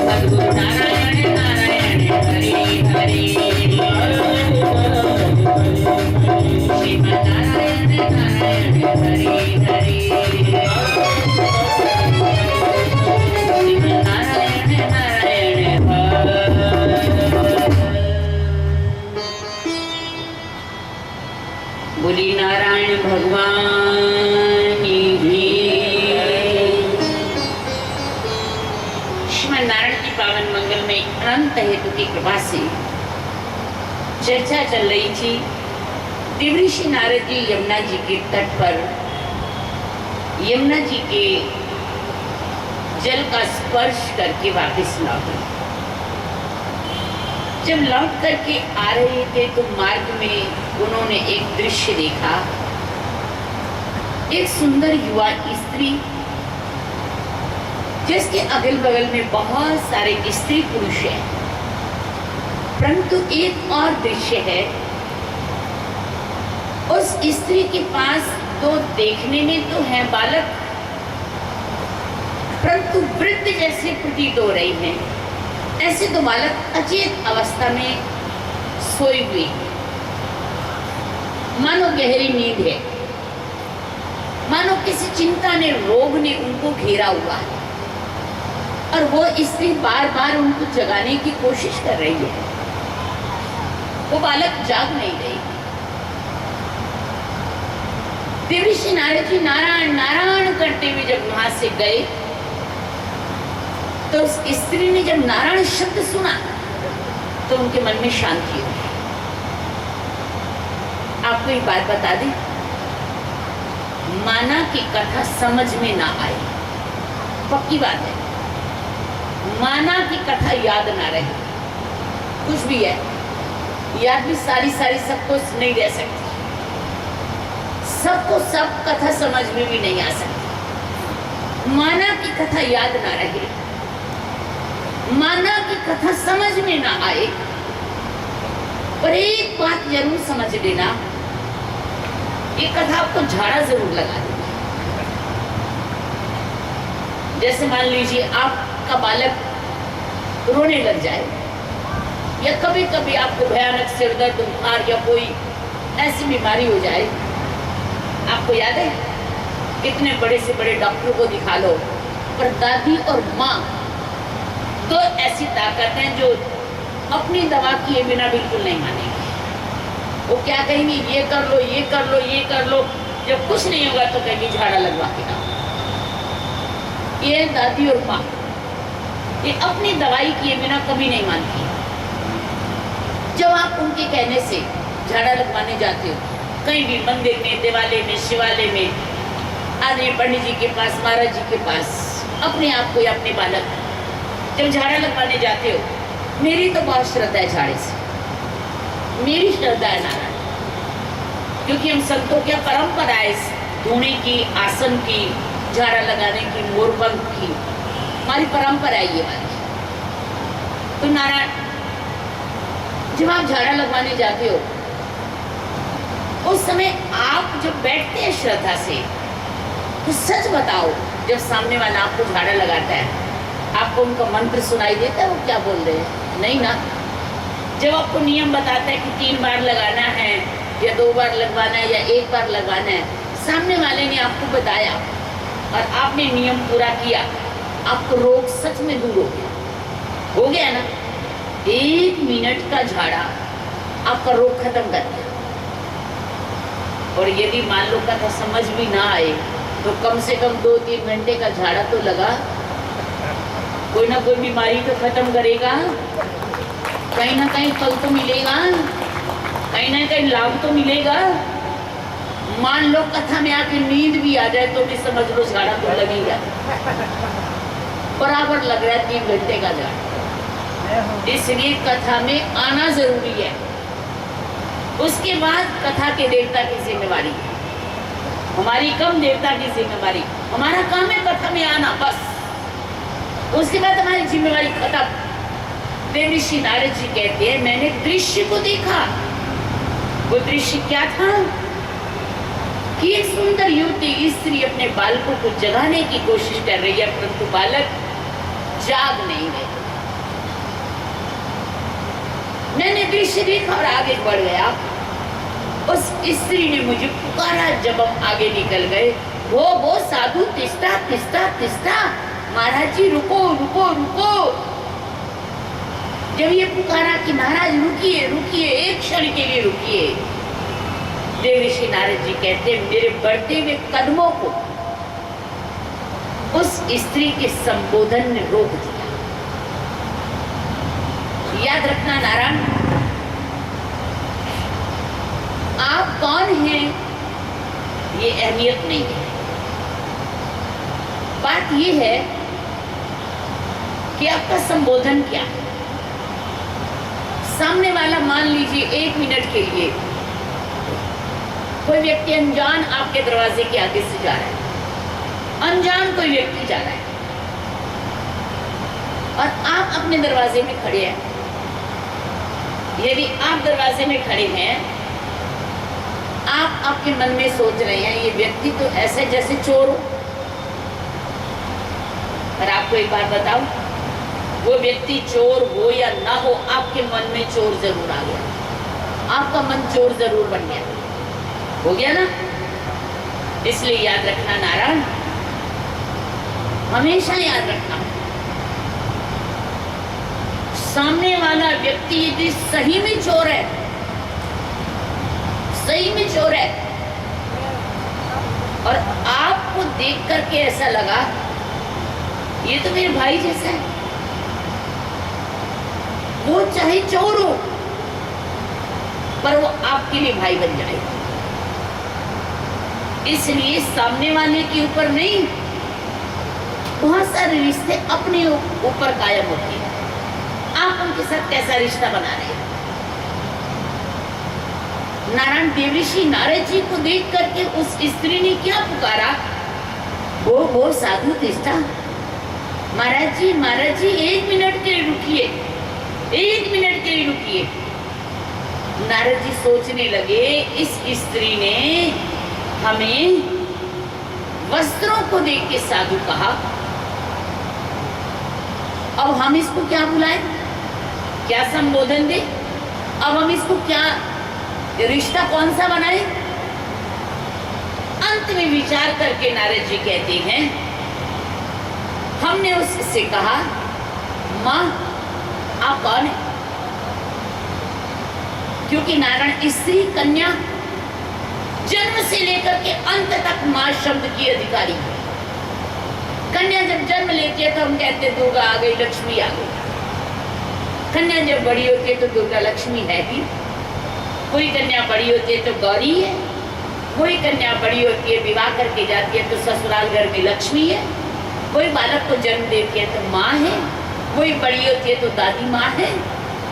सद्गुरु नारायण नारायण हरि हरि श्रीमन नारायण नारायण हरि हरि श्रीमन नारायण नारायण बोली नारायण भगवान की। श्रीमन नारायण की पावन मंगल में अनंत हेतु की कृपा से चर्चा चल रही थी। देवऋषि नारद जी यमुना जी के तट पर यमुना जी के जल का स्पर्श करके वापस लौटे। जब लौट करके आ रहे थे तो मार्ग में उन्होंने एक दृश्य देखा। एक सुंदर युवा स्त्री जिसके अगल बगल में बहुत सारे स्त्री पुरुष हैं, परंतु एक और दृश्य है। उस स्त्री के पास तो देखने में तो है बालक, परंतु वृद्ध जैसे प्रतीत हो रही हैं। ऐसे तो बालक अचेत अवस्था में सोए हुए, मानो गहरी नींद है, मानो किसी चिंता ने रोग ने उनको घेरा हुआ है और वो स्त्री बार बार उनको जगाने की कोशिश कर रही है। वो बालक जाग नहीं रही। देवऋषि नारद जी नारायण नारायण करते हुए जब वहां से गए तो उस स्त्री ने जब नारायण शब्द सुना तो उनके मन में शांति हुई। आपको एक बात बता दें, माना की कथा समझ में ना आए, पक्की बात है। माना की कथा याद ना रहे, कुछ भी है, याद भी सारी सबको नहीं रह सकती, सबको सब कथा समझ में भी नहीं आ सकती। माना की कथा याद ना रहे, माना की कथा समझ में ना आए, पर एक बात जरूर समझ लेना, ये कथा आपको झाड़ा जरूर लगा देगी। जैसे मान लीजिए आपका बालक रोने लग जाए, या कभी कभी आपको भयानक सिर दर्द, बुखार या कोई ऐसी बीमारी हो जाए। आपको याद है कितने बड़े से बड़े डॉक्टर को दिखा लो, पर दादी और माँ तो ऐसी ताकत है जो अपनी दवा किए बिना बिल्कुल नहीं मानेगी। वो क्या कहेंगी, ये कर लो, ये कर लो, ये कर लो। जब कुछ नहीं होगा तो कहेंगी झाड़ा लगवा के आओ। ये दादी और माँ, ये अपनी दवाई किए बिना कभी नहीं मानती। जब आप उनके कहने से झाड़ा लगवाने जाते हो, कहीं भी मंदिर में, देवालय में, शिवालय में, आदमी पंडित जी के पास, महाराज जी के पास, अपने आप को या अपने बालक जब झाड़ा लगवाने जाते हो, मेरी तो बहुत श्रद्धा है झाड़े से, मेरी श्रद्धा है नारायण, क्योंकि हम संतों की परंपरा है धोने की, आसन की, झाड़ा लगाने की, मोरपंख की, हमारी परंपरा है ये वाली। तो नारायण, जब आप झाड़ा लगवाने जाते हो उस समय आप जब बैठते हैं श्रद्धा से, तो सच बताओ, जब सामने वाला आपको झाड़ा लगाता है, आपको उनका मंत्र सुनाई देता है वो क्या बोल रहे हैं? नहीं ना। जब आपको नियम बताता है कि 3 बार लगाना है या 2 बार लगवाना है या 1 बार लगवाना है, सामने वाले ने आपको बताया और आपने नियम पूरा किया, आपको रोग सच में दूर हो गया ना। 1 मिनट का झाड़ा आपका रोग खत्म कर दिया। और यदि मान लो कथा समझ भी ना आए तो कम से कम 2-3 घंटे का झाड़ा तो लगा, कोई ना कोई बीमारी तो खत्म करेगा, कहीं ना कहीं फल तो मिलेगा, कहीं ना कहीं लाभ तो मिलेगा। मान लो कथा में आके नींद भी आ जाए तो भी समझ लो झाड़ा तो लगेगा, बराबर लग रहा है 3 घंटे का झाड़ा। इसलिए कथा में आना जरूरी है। उसके बाद कथा के देवता की जिम्मेवारी, हमारी कम देवता की जिम्मेवारी, हमारा काम है कथा में आना बस। उसके बाद हमारी जिम्मेवारी खत्म। देवऋषि नारद जी कहते हैं, मैंने दृश्य को देखा। वो दृश्य क्या था कि एक सुंदर युवती स्त्री अपने बालकों को जगाने की कोशिश कर रही है, परंतु बालक जाग नहीं रहे। मैंने दृश्य देखा और आगे बढ़ गया। उस स्त्री ने मुझे पुकारा जब हम आगे निकल गए, वो साधु तिस्ता तिस्ता तिस्ता, महाराज जी रुको रुको रुको। जब ये पुकारा कि महाराज रुकिए रुकिए, एक क्षण के लिए रुकिए, देवर्षि नारद जी कहते मेरे बढ़ते हुए कदमों को उस स्त्री के संबोधन ने रोक दिया। याद रखना नारायण, आप कौन हैं ये अहमियत नहीं है। बात ये है कि आपका संबोधन क्या है। सामने वाला मान लीजिए 1 मिनट के लिए कोई व्यक्ति अनजान आपके दरवाजे के आगे से जा रहा है, अनजान कोई व्यक्ति जा रहा है और आप अपने दरवाजे में खड़े हैं। यदि आप दरवाजे में खड़े हैं, आप आपके मन में सोच रहे हैं ये व्यक्ति तो ऐसे जैसे चोर हो। पर आपको एक बात बताऊं, वो व्यक्ति चोर हो या ना हो, आपके मन में चोर जरूर आ गया, आपका मन चोर जरूर बन गया, हो गया ना। इसलिए याद रखना नारायण, हमेशा याद रखना, सामने वाला व्यक्ति यदि सही में चोर है, सही में चोर है, और आपको देख करके ऐसा लगा ये तो मेरे भाई जैसा है, वो चाहे चोर हो पर वो आपके लिए भाई बन जाएगा। इसलिए सामने वाले के ऊपर नहीं, बहुत सारे रिश्ते अपने ऊपर कायम होते हैं। आप उनके साथ कैसा रिश्ता बना रहे हैं। नारायण देवर्षि नारद जी को देख करके उस स्त्री ने क्या पुकारा, वो साधु तिष्ठा, महाराज जी 1 मिनट के लिए रुकिए, 1 मिनट के लिए रुकिए। नारद जी सोचने लगे इस स्त्री ने हमें वस्त्रों को देख के साधु कहा, अब हम इसको क्या बुलाएं, क्या संबोधन दे, अब हम इसको क्या रिश्ता कौन सा बनाए। अंत में विचार करके नारद जी कहते हैं, हमने उससे कहा मां आप कौन है, क्योंकि नारायण स्त्री कन्या जन्म से लेकर के अंत तक मां शब्द की अधिकारी है। कन्या जब जन्म लेती है तो हम कहते हैं दुर्गा आ गई, लक्ष्मी आ गई। कन्या जब बड़ी होती है तो दुर्गा लक्ष्मी है ही, कोई कन्या बड़ी होती है तो गौरी है, कोई कन्या बड़ी होती है विवाह करके जाती है तो ससुराल घर में लक्ष्मी है, कोई बालक को जन्म देती है तो माँ है, कोई बड़ी होती है तो दादी माँ है।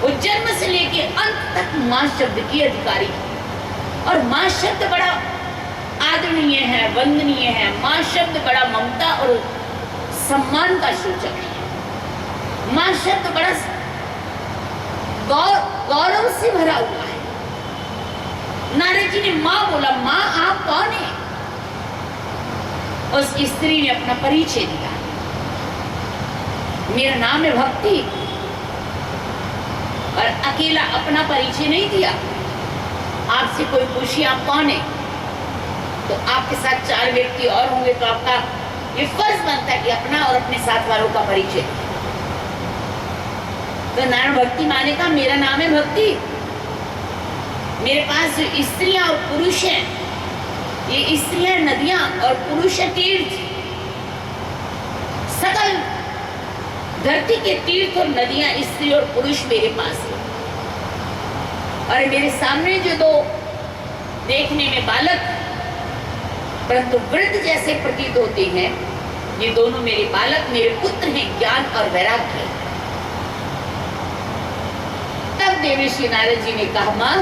वो जन्म से लेके अंत तक माँ शब्द की अधिकारी है। और माँ शब्द बड़ा आदरणीय है, वंदनीय है। माँ शब्द बड़ा ममता और सम्मान का सूचक है। माँ शब्द बड़ा गौरव से भरा हुआ है। नारद जी ने माँ बोला, माँ आप कौन है। उस स्त्री ने अपना परिचय दिया, मेरा नाम है भक्ति। और अकेला अपना परिचय नहीं दिया, आपसे कोई पूछे आप कौन है तो आपके साथ 4 व्यक्ति और होंगे तो आपका ये फर्ज बनता है कि अपना और अपने साथ वालों का परिचय। तो नारायण भक्ति माने का मेरा नाम है भक्ति। मेरे पास जो स्त्रियां और पुरुष हैं, ये स्त्रियां नदियां और पुरुष तीर्थ, सकल धरती के तीर्थ और नदियां, स्त्री और पुरुष मेरे पास है। और मेरे सामने जो 2 देखने में बालक परंतु वृद्ध जैसे प्रतीत होते हैं, ये दोनों मेरे बालक, मेरे पुत्र हैं, ज्ञान और वैराग्य। तब देवर्षि नारद जी ने कहा, मां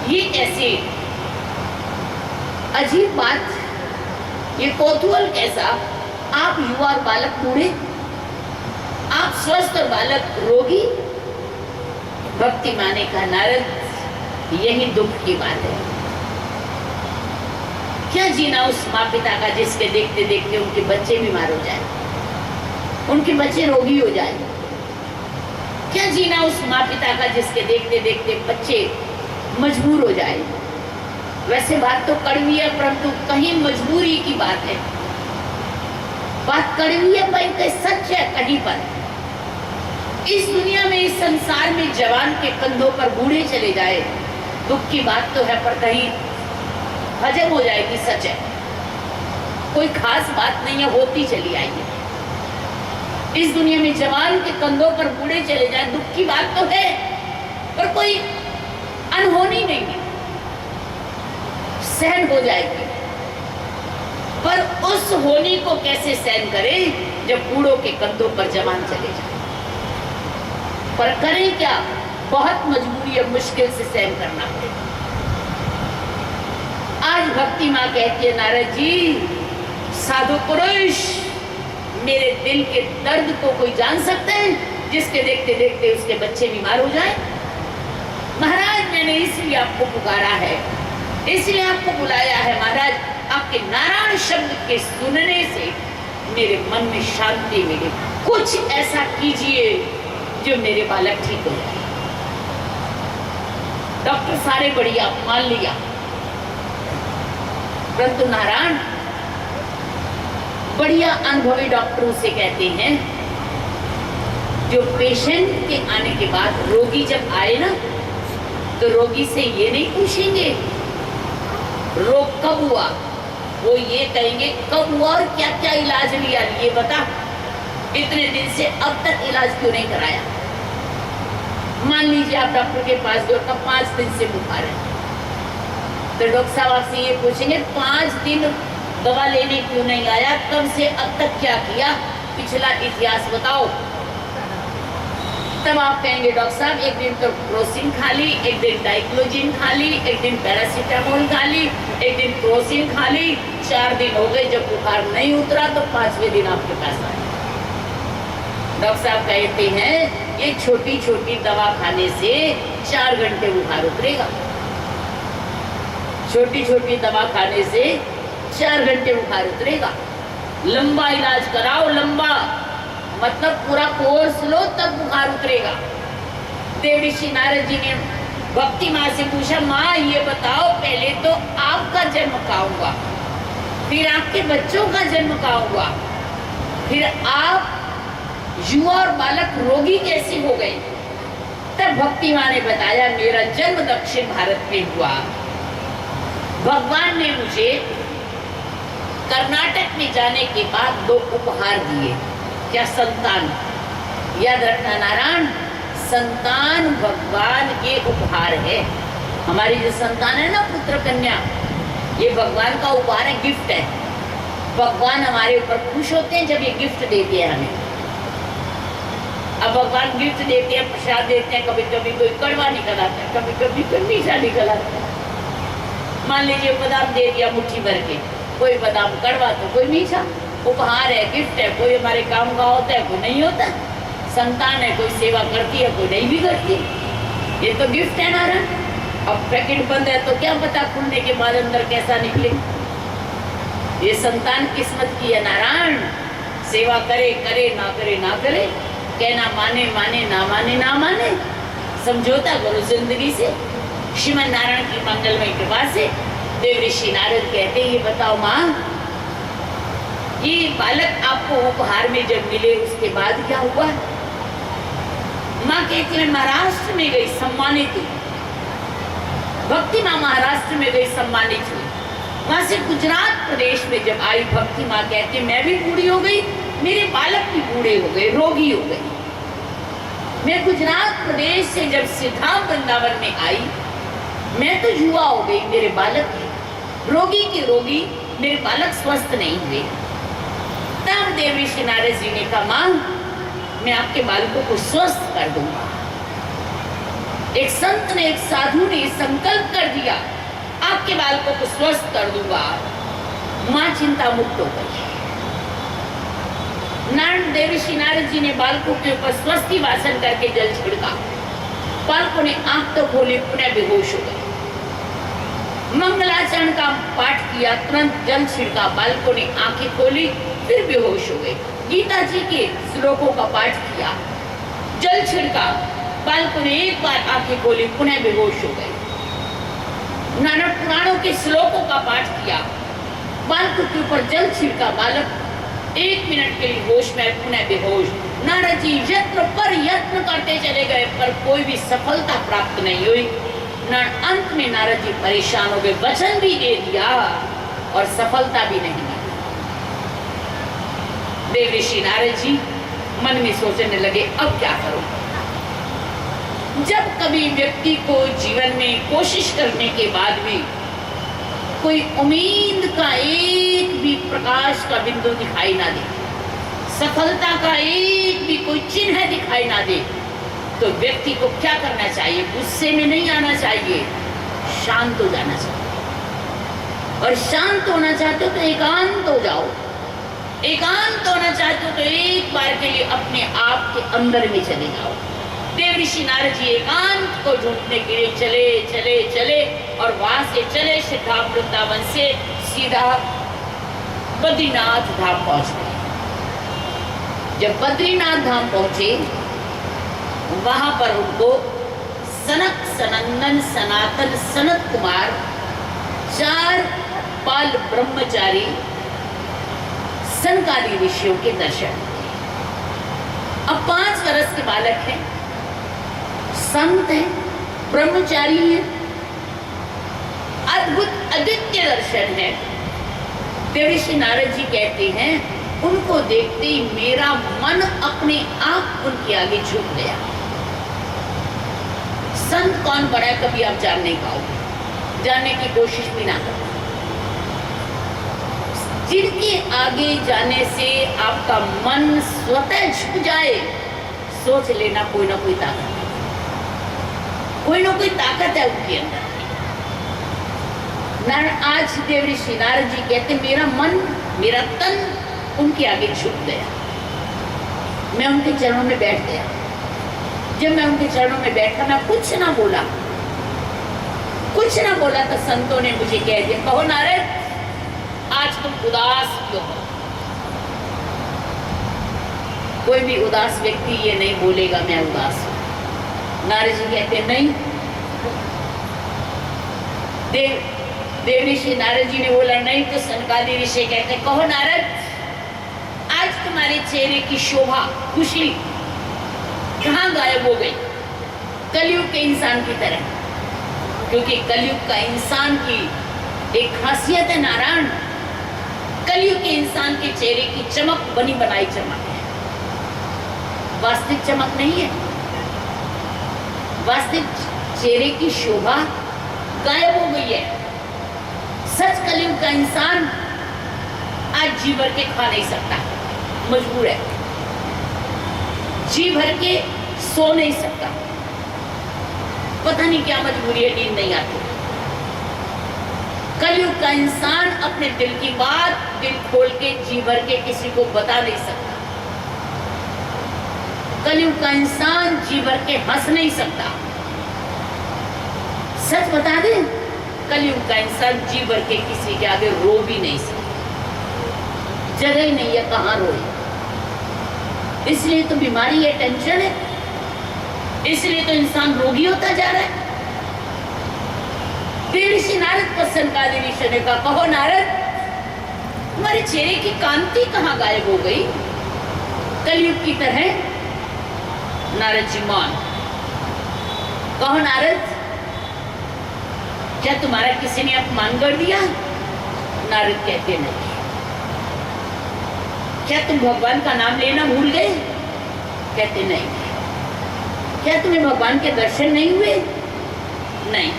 ये कैसे अजीब बात, ये कौतूहल कैसा, आप युवा और बालक बूढ़े, आप स्वस्थ और बालक रोगी। भक्ति माने का नारद यही दुख की बात है। क्या जीना उस माँ पिता का जिसके देखते देखते उनके बच्चे बीमार हो जाए, उनके बच्चे रोगी हो जाए। क्या जीना उस माँ पिता का जिसके देखते देखते बच्चे मजबूर हो जाए। वैसे बात तो कड़वी है, परंतु कहीं मजबूरी की बात है। बात कड़वी है भाई, कहीं सच है कहीं पर। इस दुनिया में, इस संसार में जवान के कंधों पर बूढ़े चले जाए, दुख की बात तो है, पर कहीं हजम हो जाएगी, सच है। कोई खास बात नहीं है, होती चली आई है। इस दुनिया में जवान के कंधों पर बूढ़े चले जाए, दुख की बात तो है, पर कोई अनहोनी नहीं है, सहन हो जाएगी। पर उस होनी को कैसे सहन करें जब बूढ़ों के कंधों पर जवान चले जाए। पर करें क्या, बहुत मजबूरी है, मुश्किल से सहन करना पड़ेगा। आज भक्ति माँ कहती है, नारद जी साधु पुरुष, मेरे दिल के दर्द को कोई जान सकता है जिसके देखते देखते उसके बच्चे बीमार हो जाए। महाराज मैंने इसलिए आपको पुकारा है, इसलिए आपको बुलाया है महाराज, आपके नारायण शब्द के सुनने से मेरे मन में शांति मिले। कुछ ऐसा कीजिए जो मेरे बालक ठीक हो जाए। डॉक्टर सारे बढ़िया मान लिया, परंतु नारायण बढ़िया अनुभवी डॉक्टरों से कहते हैं, जो पेशेंट के आने के बाद रोगी जब आए ना, तो रोगी से ये नहीं पूछेंगे रोग कब हुआ, वो ये कहेंगे कब हुआ और क्या क्या इलाज लिया, ये बता, इतने दिन से अब तक इलाज क्यों नहीं कराया। मान लीजिए आप डॉक्टर के पास गए, कब 5 दिन से बुखार है, तो डॉक्टर साहब आपसे ये पूछेंगे 5 दिन दवा लेने क्यों नहीं आया, कब से अब तक क्या किया, पिछला इतिहास बताओ। तब आप कहेंगे डॉक्टर साहब एक दिन तो क्रोसिन खा ली, एक दिन डाइक्लोजिन खा ली, एक दिन पैरासीटामोल खा ली, एक दिन क्रोसिन खा ली, 4 दिन हो गए, जब बुखार नहीं उतरा तो 5वें दिन आपके पास आए। डॉक्टर साहब कहते हैं ये छोटी छोटी दवा खाने से 4 घंटे बुखार उतरेगा, छोटी छोटी दवा खाने से 4 घंटे बुखार उतरेगा। लंबा इलाज कराओ, लंबा मतलब पूरा कोर्स लो तब बुखार उतरेगा। देवऋषि नारद जी ने भक्ति माँ से पूछा, माँ ये बताओ पहले तो आपका जन्म कहाँ हुआ, फिर आपके बच्चों का जन्म कहाँ हुआ, फिर आप युवा और बालक रोगी कैसे हो गए। तब भक्ति माँ ने बताया, मेरा जन्म दक्षिण भारत में हुआ। भगवान ने मुझे कर्नाटक में जाने के बाद 2 उपहार दिए। क्या? संतान। याद रखना नारायण, संतान भगवान के उपहार है। हमारी जो संतान है ना, पुत्र कन्या, ये भगवान का उपहार है, गिफ्ट है। भगवान हमारे ऊपर खुश होते हैं जब ये गिफ्ट देते हैं हमें। अब भगवान गिफ्ट देते हैं, प्रसाद देते हैं, कभी कभी कोई कड़वा निकल आता है, कभी कभी कोई मीठा निकल आता है। मान लीजिए बादाम दे दिया मुट्ठी भर के, कोई बादाम कड़वा तो कोई मीठा। उपहार है, गिफ्ट है, कोई हमारे काम का होता है, कोई नहीं होता। संतान है, कोई सेवा करती है, कोई नहीं भी करती। ये तो गिफ्ट है नारायण। अब पैकेट बंद है तो क्या पता खुलने के बाद अंदर कैसा निकले। ये संतान किस्मत की है नारायण। सेवा करे करे ना करे ना करे, कहना माने माने ना माने ना माने, समझौता करो जिंदगी से। श्रीमन नारायण की मंगलमय कृपा से देवऋषि नारद कहते हैं, ये बताओ माँ, ये बालक आपको उपहार में जब मिले उसके बाद क्या हुआ। माँ कहती है, महाराष्ट्र में गई, सम्मानित हुई। भक्ति माँ महाराष्ट्र में गई, सम्मानित हुई। वहां से गुजरात प्रदेश में जब आई, भक्ति माँ कहती है, मैं भी बूढ़ी हो गई, मेरे बालक भी बूढ़े हो गए, रोगी हो गए। मैं गुजरात प्रदेश से जब सिद्धाम वृंदावन में आई, मैं तो युवा हो गई, मेरे बालक रोगी के रोगी, मेरे बालक स्वस्थ नहीं हुए। तब देवऋषि नारद जी ने कहा, मां मैं आपके बालकों को स्वस्थ कर दूंगा। एक संत ने, एक साधु ने संकल्प कर दिया, आपके बालकों को स्वस्थ कर दूंगा। मां चिंता मुक्त हो गई। नारद देवऋषि नारद जी ने बालकों के ऊपर स्वस्ति वासन करके जल छिड़का। बालकों ने आंख तो खोली, पुनः बेहोश हो गए। मंगलाचरण का पाठ किया, तुरंत जल छिड़का, बालकों ने आंखें खोली, फिर बेहोश हो गए। गीता जी के श्लोकों का पाठ किया, जल छिड़का, बालकों ने एक बार आंखें खोली, पुनः बेहोश हो गए। नाना पुराणों के श्लोकों का पाठ किया, बालकों के ऊपर जल छिड़का, बालक 1 मिनट के लिए होश में, पुनः बेहोश। नारद जी यत्न पर यत्न करते चले गए, पर कोई भी सफलता प्राप्त नहीं हुई। अंत में नारद जी परेशान हो गए, वचन भी दे दिया और सफलता भी नहीं मिली। देव ऋषि नारद जी मन में सोचने लगे, अब क्या करूं। जब कभी व्यक्ति को जीवन में कोशिश करने के बाद भी कोई उम्मीद का एक भी प्रकाश का बिंदु दिखाई ना दे, सफलता का एक भी कोई चिन्ह दिखाई ना दे, तो व्यक्ति को क्या करना चाहिए? गुस्से में नहीं आना चाहिए, शांत हो जाना चाहिए। और शांत होना चाहते हो तो एकांत हो जाओ। एकांत होना चाहते हो तो एक बार के लिए अपने आप के अंदर में चले जाओ। देव ऋषि नारद जी एकांत को ढूंढने के लिए चले चले चले और वहां से चले सिद्धा वृंदावन से सीधा बद्रीनाथ धाम पहुंच गए। जब बद्रीनाथ धाम पहुंचे, वहां पर उनको सनक सनंदन सनातन सनत कुमार 4 बाल ब्रह्मचारी सनकादि ऋषियों के दर्शन। अब 5 वर्ष के बालक हैं, संत हैं, ब्रह्मचारी हैं, अद्भुत अद्वितीय दर्शन है। देव ऋषि नारद जी कहते हैं, उनको देखते ही मेरा मन अपने आप उनके आगे झुक गया। संत कौन बड़ा है कभी आप जान नहीं पाओगे, जानने की कोशिश भी ना करो। जिनके आगे जाने से आपका मन स्वतः झुक जाए, सोच लेना कोई ना कोई ताकत है, कोई ना कोई ताकत है उनके अंदर। आज देव ऋषि नारद जी कहते मेरा मन मेरा तन उनके आगे झुक गया। मैं उनके चरणों में बैठ गया। जब मैं उनके चरणों में बैठा, मैं कुछ ना बोला, तो संतों ने मुझे कह दिया, कहो नारद आज तुम उदास क्यों हो? कोई भी उदास व्यक्ति ये नहीं बोलेगा मैं उदास हूं। नारद जी कहते नहीं। देव ऋषि नारद जी ने बोला नहीं, तो सनकादि ऋषि कहते कहो नारद आज तुम्हारे चेहरे की शोभा खुशी कहाँ गायब हो गई? कलयुग के इंसान की तरह, क्योंकि कलयुग का इंसान की एक खासियत है नारायण, कलयुग के इंसान के चेहरे की चमक बनी बनाई चमक है, वास्तविक चमक नहीं है। वास्तविक चेहरे की शोभा गायब हो गई है। सच कलयुग का इंसान आज जी भर के खा नहीं सकता, मजबूर है, जी भर के सो नहीं सकता, पता नहीं क्या मजबूरी है, नींद नहीं आती। कलयुग का इंसान अपने दिल की बात दिल खोल के जी भर के किसी को बता नहीं सकता। कलयुग का इंसान जी भर के हंस नहीं सकता। सच बता दे, कलयुग का इंसान जी भर के किसी के आगे रो भी नहीं सकता, जगह ही नहीं है कहाँ रोए। इसलिए तो बीमारी है, टेंशन है, इसलिए तो इंसान रोगी होता जा रहा है। फिर ऋषि नारद को सनकादि ऋषि ने कहा कहो नारद तुम्हारे चेहरे की कांति कहाँ गायब हो गई कलयुग की तरह? नारद जी मौन। कहो नारद क्या तुम्हारा किसी ने अपमान कर दिया? नारद कहते नहीं। क्या तुम भगवान का नाम लेना भूल गए? कहते नहीं। क्या तुम्हें भगवान के दर्शन नहीं हुए? नहीं।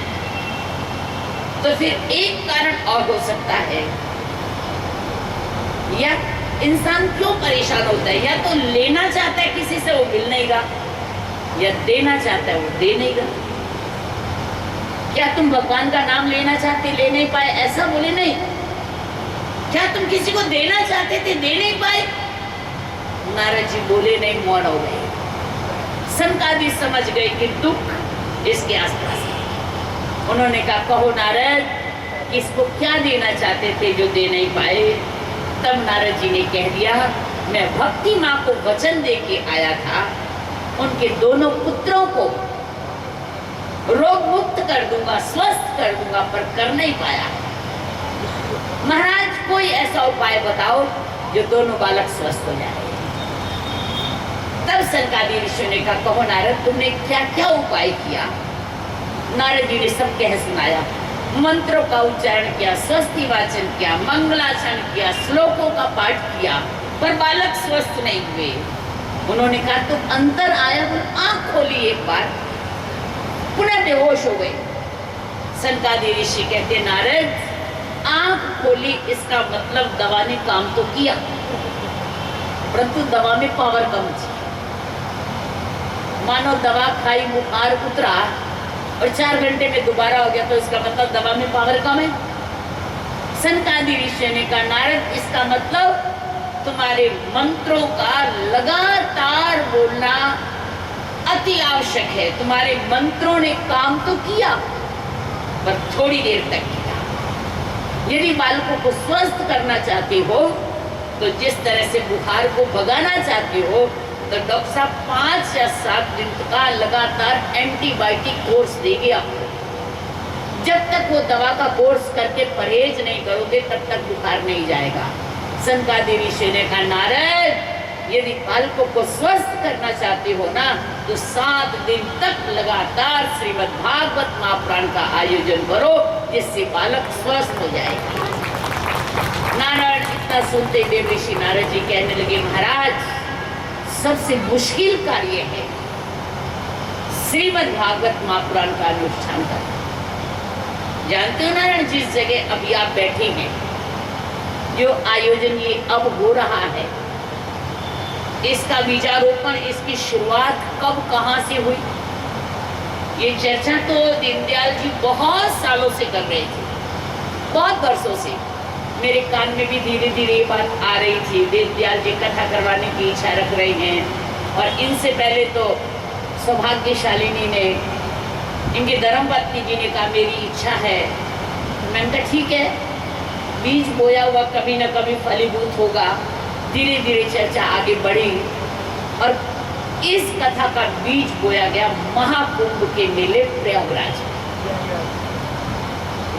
तो फिर एक कारण और हो सकता है, या इंसान क्यों परेशान होता है? या तो लेना चाहता है किसी से, वो मिल नहीं रहा, या देना चाहता है, वो दे नहीं रहा। क्या तुम भगवान का नाम लेना चाहते, ले नहीं पाए? ऐसा बोले नहीं। क्या तुम किसी को देना चाहते थे, दे नहीं पाए? नारद जी बोले नहीं, मौन हो गए। सनकादि समझ गए कि दुख इसके आसपास है। उन्होंने कहा कहो नारद किसको क्या देना चाहते थे जो दे नहीं पाए? तब नारद जी ने कह दिया मैं भक्ति माँ को वचन दे के आया था उनके दोनों पुत्रों को रोग मुक्त कर दूंगा, स्वस्थ कर दूंगा, पर कर नहीं पाया। महाराज कोई ऐसा उपाय बताओ जो दोनों बालक स्वस्थ हो जाए। तब सनकादिक ऋषि ने कहा, कहो नारद, तुमने क्या क्या उपाय किया? नारद जी ने सब कह सुनाया। मंत्रों का उच्चारण किया, स्वस्ति वाचन किया, मंगलाचरण किया, श्लोकों का पाठ किया, पर बालक स्वस्थ नहीं हुए। उन्होंने कहा, तुम अंतर आया, तुम आंख खोली एक बार, पुनः बेहोश हो गए। सनकादिक ऋषि कहते, नारद, आंख खोली इसका मतलब दवा ने काम तो किया, परंतु दवा में पावर कम थी। मानो दवा खाई, बुखार उतरा और 4 घंटे में दोबारा हो गया, तो इसका मतलब दवा में पावर कम है। सनकादिक ऋषि ने कहा, नारद, इसका मतलब तुम्हारे मंत्रों का लगातार बोलना अति आवश्यक है। तुम्हारे मंत्रों ने काम तो किया, पर थोड़ी देर तक किया। यदि बालकों को स्वस्थ करना चाहते हो, तो जिस तरह से बुखार को भगाना चाहते हो, तो डॉक्टर साहब 5 या 7 दिन का लगातार एंटीबायोटिक कोर्स देंगे आपको। जब तक वो दवा का कोर्स करके परहेज नहीं करोगे, तब तक बुखार नहीं जाएगा। सनकादिक ऋषि ने कहा, नारद, यदि बालकों को स्वस्थ करना चाहते हो ना, तो 7 दिन तक लगातार श्रीमद् भागवत महापुराण का आयोजन करो, जिससे बालक स्वस्थ हो जाएगा। नारायण इतना सुनते देव ऋषि नारद जी कहने लगे, महाराज, सबसे मुश्किल कार्य है श्रीमद् भागवत महापुराण का अनुष्ठान करना। जानते हो नारायण, जिस जगह अभी आप बैठे हैं, जो आयोजन ये अब हो रहा है, इसका बीजारोपण, इसकी शुरुआत कब कहां से हुई, ये चर्चा तो दीनदयाल जी बहुत सालों से कर रहे थे, बहुत वर्षों से। मेरे कान में भी धीरे धीरे ये बात आ रही थी, दीनदयाल जी कथा करवाने की इच्छा रख रहे हैं। और इनसे पहले तो सौभाग्यशालिनी ने, इनके धर्मपत्नी जी ने कहा, मेरी इच्छा है। मैंने कहा, ठीक है, बीज बोया हुआ कभी न कभी फलीभूत होगा। धीरे धीरे चर्चा आगे बढ़ी और इस कथा का बीज बोया गया महाकुंभ के मेले प्रयागराज।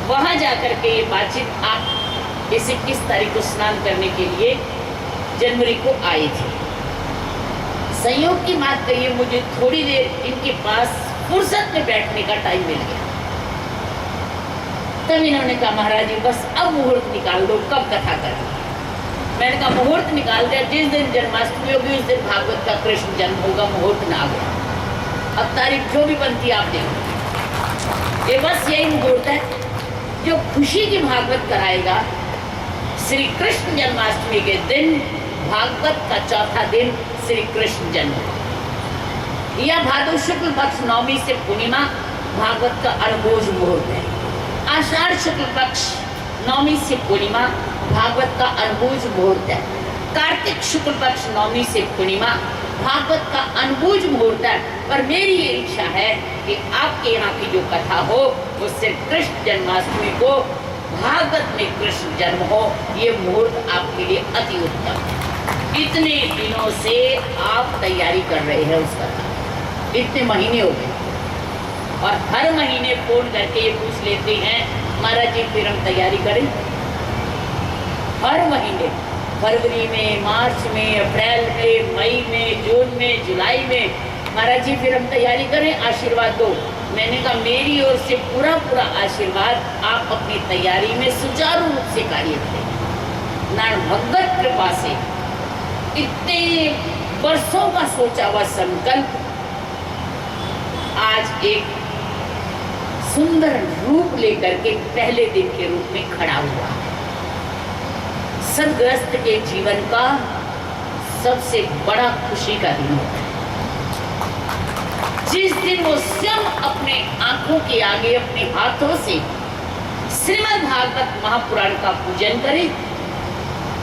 वहां जाकर के ये बातचीत, आप इसे किस तारीख को स्नान करने के लिए जनवरी को आए थे। संयोग की बात कहिए, मुझे थोड़ी देर इनके पास फुर्सत में बैठने का टाइम मिल गया। तब इन्होंने कहा, महाराज जी, बस अब मुहूर्त निकाल दो, कब कथा करनी। मैंने कहा, मुहूर्त निकाल दिया, जिस दिन जन्माष्टमी होगी उस दिन भागवत का कृष्ण जन्म होगा। मुहूर्त ना आ गया, अब तारीख जो भी बनती आप देखो। ये बस यही मुहूर्त है जो खुशी की भागवत कराएगा। श्री कृष्ण जन्माष्टमी के दिन, भागवत का चौथा दिन, श्री कृष्ण जन्म, या भादो शुक्ल पक्ष नवमी से पूर्णिमा भागवत का अनभोज मुहूर्त है। आषाढ़ शुक्ल पक्ष नवमी से पूर्णिमा भागवत का अनबूझ मुहूर्त है। कार्तिक शुक्ल पक्ष नवमी से पूर्णिमा भागवत का अनबूझ मुहूर्त है। पर मेरी ये इच्छा है कि आपके यहाँ की जो कथा हो, उससे कृष्ण जन्माष्टमी को भागवत में कृष्ण जन्म हो, ये मुहूर्त आपके लिए अति उत्तम है। इतने दिनों से आप तैयारी कर रहे हैं उस कथा, इतने महीने हो गए, और हर महीने फोन करके ये पूछ लेते हैं, महाराज जी फिर हम तैयारी करें। हर महीने, फरवरी में, मार्च में, अप्रैल में, मई में, जून में, जुलाई में, महाराज जी फिर हम तैयारी करें, आशीर्वाद दो। मैंने कहा, मेरी ओर से पूरा पूरा आशीर्वाद, आप अपनी तैयारी में सुचारू रूप से कार्य करें। नारायण भगवत कृपा से इतने वर्षों का सोचा हुआ संकल्प आज एक सुंदर रूप लेकर के पहले दिन के रूप में खड़ा हुआ है। सदग्रस्त के जीवन का सबसे बड़ा खुशी का दिन होता है, जिस दिन वो स्वयं अपने आंखों के आगे अपने हाथों से श्रीमद् भागवत महापुराण का पूजन करे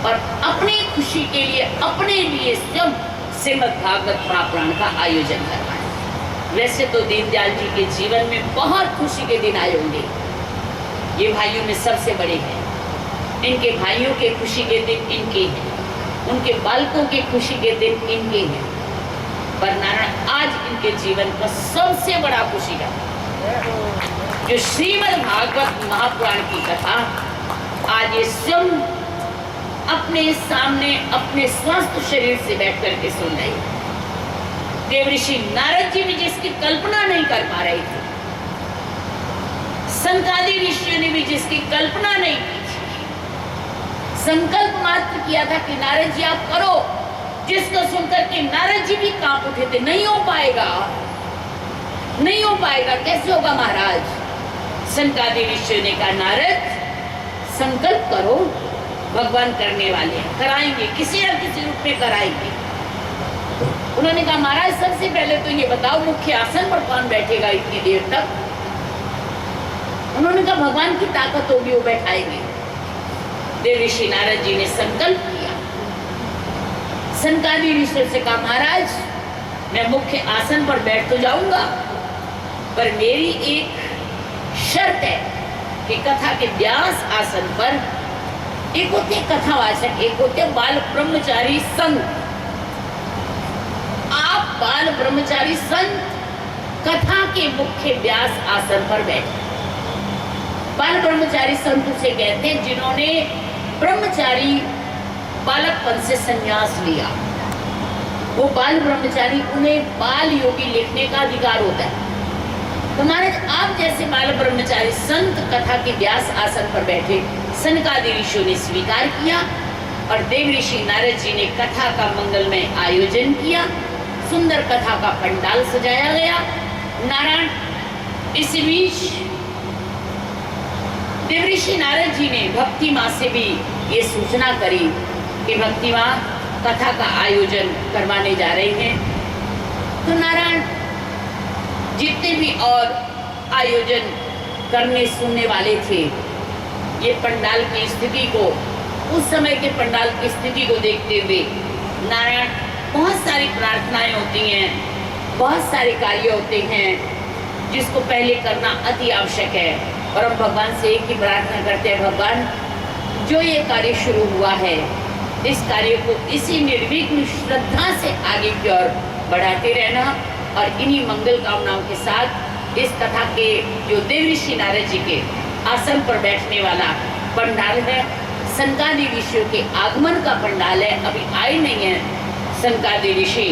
और अपनी खुशी के लिए, अपने लिए स्वयं श्रीमद् भागवत महापुराण का आयोजन करवाए। वैसे तो दीनदयाल जी के जीवन में बहुत खुशी के दिन आए होंगे, ये भाइयों में सबसे बड़े हैं। इनके भाइयों के खुशी के दिन इनके हैं, उनके बालकों के खुशी के दिन इनके हैं। पर नारायण आज इनके जीवन का सबसे बड़ा खुशी का जो श्रीमद् भागवत महापुराण की कथा आज ये स्वयं अपने सामने अपने स्वस्थ शरीर से बैठ करके सुन रही है। देवऋषि नारद जी भी जिसकी कल्पना नहीं कर पा रहे थे, संतादि ऋषियों ने भी जिसकी कल्पना नहीं की, संकल्प मात्र किया था कि नारद जी आप करो, जिसको सुनकर के नारद जी भी कांप उठे थे। नहीं हो पाएगा, नहीं हो पाएगा, कैसे होगा महाराज। संतादि ऋषियों ने कहा नारद संकल्प करो, भगवान करने वाले हैं, कराएंगे, किसी न किसी रूप में कराएंगे। उन्होंने कहा महाराज सबसे पहले तो ये बताओ मुख्य आसन पर कौन बैठेगा इतनी देर तक। उन्होंने कहा भगवान की ताकत होगी वो बैठाएंगे। देवऋषि नारद जी ने संकल्प किया। संतादि ऋषि से कहा महाराज मैं मुख्य आसन पर बैठ तो जाऊंगा, पर मेरी एक शर्त है कि कथा के व्यास आसन पर एक होते कथावाचक, एक होते बाल ब्रह्मचारी संत। आप बाल ब्रह्मचारी संत कथा के मुख्य व्यास आसन पर बैठे। बाल ब्रह्मचारी संत उसे कहते हैं जिन्होंने ब्रह्मचारी बालकपन से संन्यास लिया। वो बाल ब्रह्मचारी, उन्हें बाल योगी लिखने का अधिकार होता है। तो महाराज आप जैसे बाल ब्रह्मचारी संत कथा के व्यास आसन पर बैठे। सनकादि ऋषियों ने स्वीकार किया और देवऋषि नारद जी ने कथा का मंगलमय आयोजन किया। सुंदर कथा का पंडाल सजाया गया। नारायण इस बीच देवऋषि नारद जी ने भक्ति माँ से भी ये सूचना करी कि भक्ति माँ कथा का आयोजन करवाने जा रही हैं। तो नारायण जितने भी और आयोजन करने सुनने वाले थे, ये पंडाल की स्थिति को, उस समय के पंडाल की स्थिति को देखते हुए नारायण बहुत सारी प्रार्थनाएं होती हैं, बहुत सारे कार्य होते हैं जिसको पहले करना अति आवश्यक है। और हम भगवान से एक ही प्रार्थना करते हैं, भगवान जो ये कार्य शुरू हुआ है इस कार्य को इसी निर्विघ्न श्रद्धा से आगे की ओर बढ़ाते रहना। और इन्हीं मंगल कामनाओं के साथ इस कथा के जो देवऋषि नारद जी के आसन पर बैठने वाला पंडाल है, सनकादि ऋषियों के आगमन का पंडाल है। अभी आए नहीं है सनकादि ऋषि,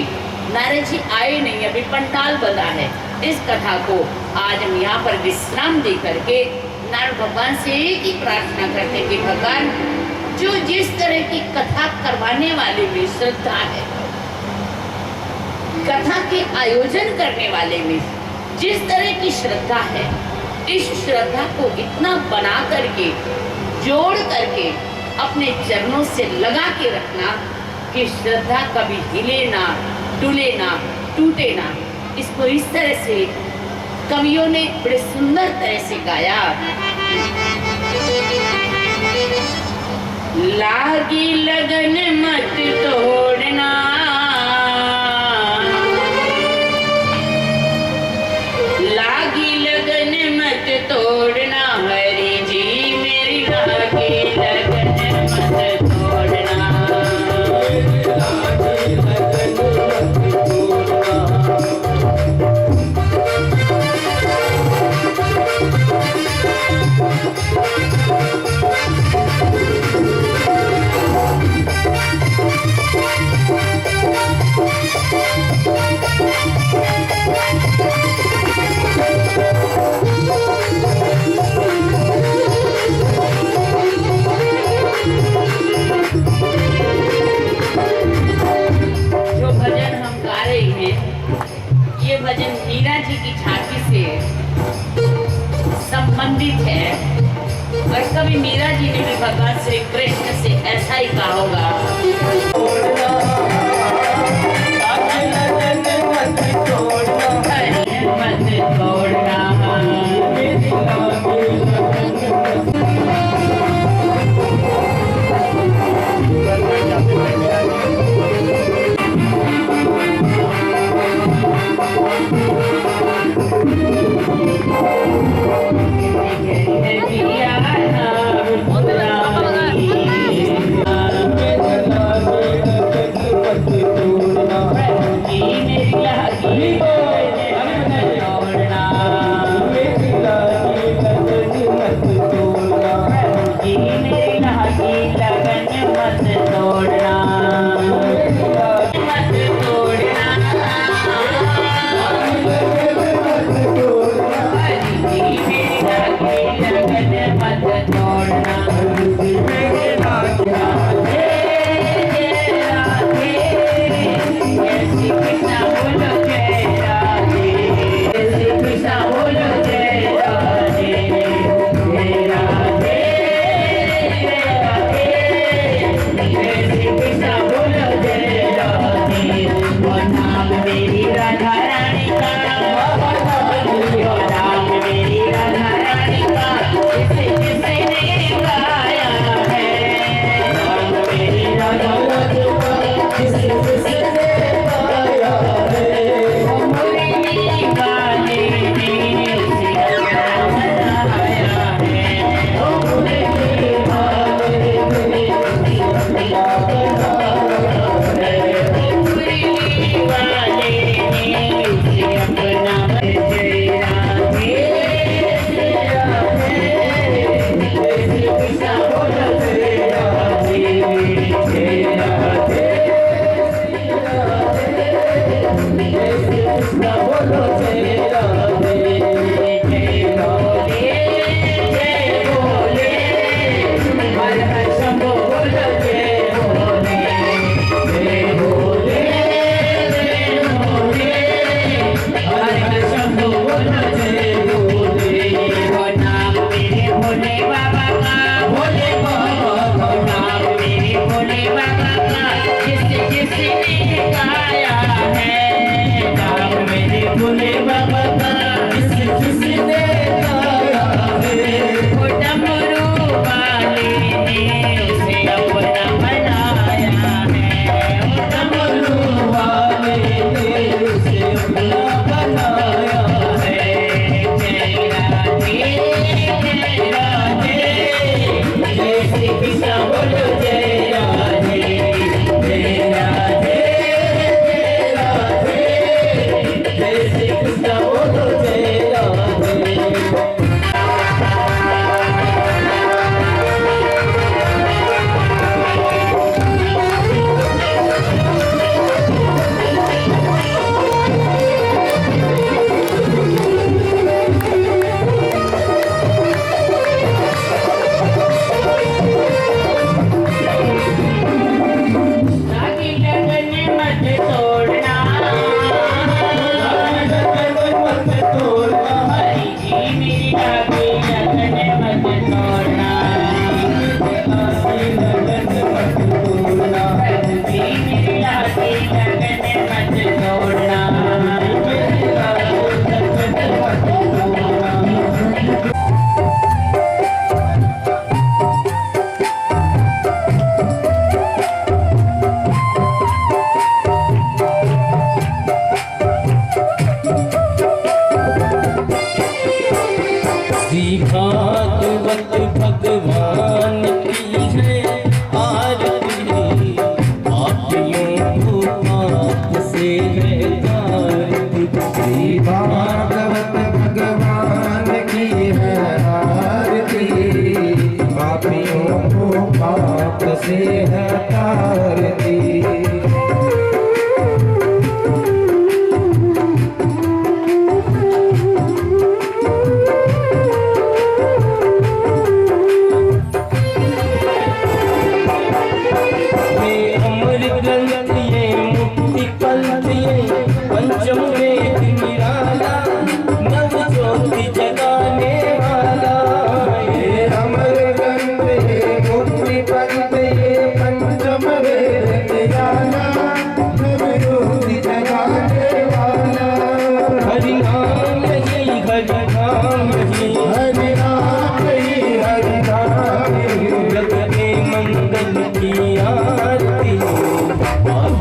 नारद जी आए नहीं, अभी पंडाल बंधा है। इस कथा को आज हम यहाँ पर विश्राम दे करके नारद भगवान से एक ही प्रार्थना करते हैं कि भगवान जो जिस तरह की कथा करवाने वाले में श्रद्धा है, कथा के आयोजन करने वाले में जिस तरह की श्रद्धा है, इस श्रद्धा को इतना बना करके जोड़ करके अपने चरणों से लगा के रखना कि श्रद्धा कभी हिले ना, डुले ना, टूटे ना। इसको इस तरह से कवियों ने बड़े सुंदर तरह से गाया। लागी लगन मत तोड़ना, लागी लगन मत तोड़ना, हरि जी मेरी लागी लगन मत तोड़ना। भजन मीरा जी की झांकी से संबंधित है और कभी मीरा जी ने भी भगवान श्री कृष्ण से ऐसा ही कहा होगा।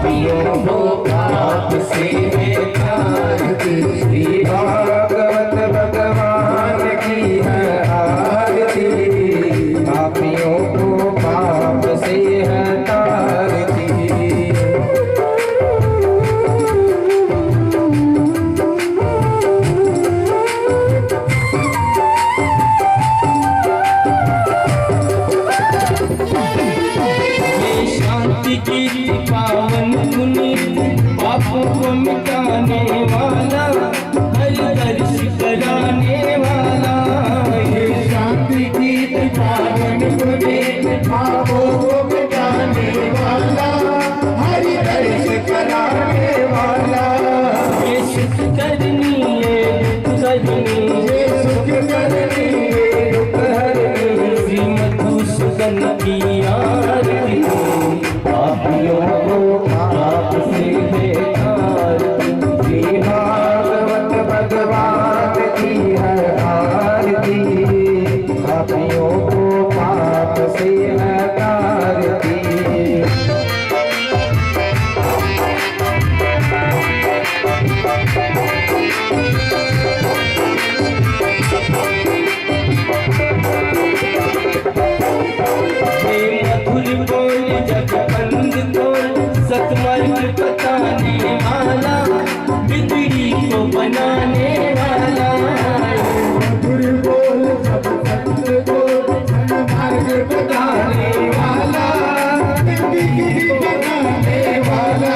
पापियों को पाप से बचाए। करनी है करनी है सुख करनी है दुख हरनी श्री मधुसूदन की आरती पापियों को पाप से बेकार श्री भागवत भगवान की है आरती पापियों को पाप से हटारती मधुर बोल जग बंद खोल सतमर्ग बताने वाला बिगड़ी को बनाने वाला मधुर बोल जग बंद खोल सतमर्ग बताने वाला बिगड़ी को बनाने वाला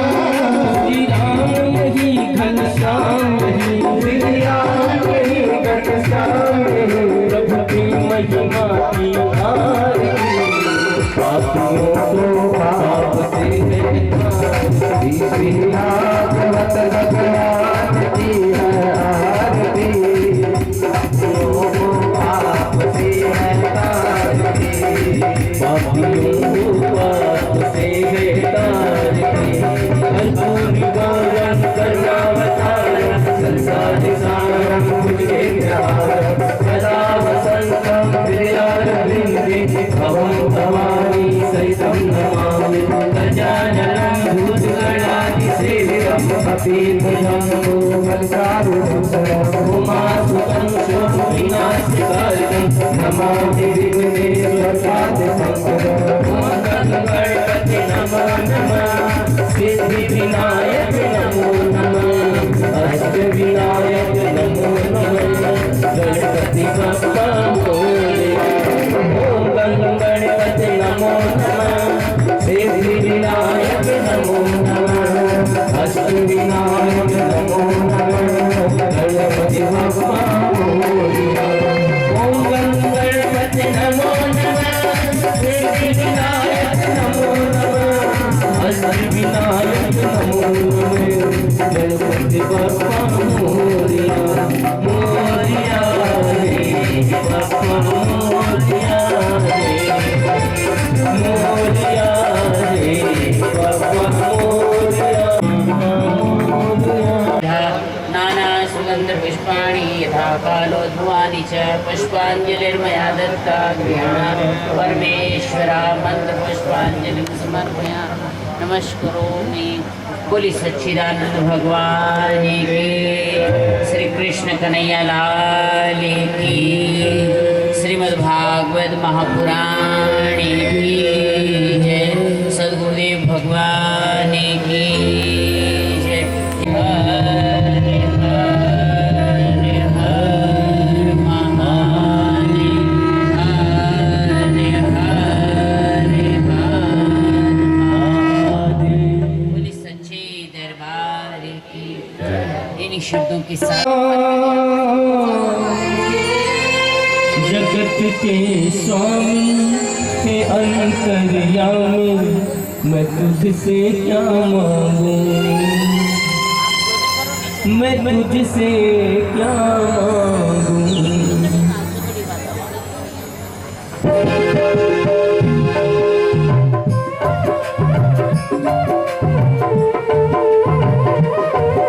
श्री राम यही घनश्याम यही श्री राम यही घनश्याम प्रभु की महिमा की आरती पापियों को पाप से बेकार श्री भागवत भगवान की है आरती पापियों को पाप से हटारती पापियों को पाप से हटारती कर्पूरी गौरम करुणावतारम संसार सारम भुजगेन्द्रहारम सदा वसन्तं हृदयारविन्दे भवं भवानी सहितं नमामि गजाननं भूतगणाधिसेवितं कपिध्वजं गोमल्कारुभूषणम् उमासुतं शोकविनाशकारिणं नमामि विघ्नेश्वरपादशङ्करम् गणपति नमो नमः सिद्धिविनायक नमो नमः अष्टविनायक नमो नमः गणपति बप्पा मोरया ओम गणपति नमो नमः सिद्धिविनायक नमो नमः अष्टविनायक नमो नमः गणपति बप्पा मोरया ओम गणपति नमो नमः सिद्धिविनायक नमो नमः अष्टविनायक नमो नमः गणपति बप्पा मोरया मोरया रे बप्पा मोरया मोरया रे बप्पा मोरया नाना सुगंध पुष्पाणि यथा कालोद्भवानि च पुष्पाञ्जलिर्मया दत्ता गृहाण परमेश्वरा मंत्र पुष्पाञ्जलिं समर्पयामि नमस्करोमि। बोली सच्चिदानंद भगवान की श्री कृष्ण कन्हैया लाल की श्रीमद् भागवत महापुराण की जय सद्गुरुदेव भगवान की जय। हरे हरे हर महादेव हरे हरे हर बोली सच्चे दरबार की इन्हीं शब्दों के साथ जगत के स्वामी के अंतर्यामी मैं तुझसे क्या मांगू मैं तुझसे क्या मांगू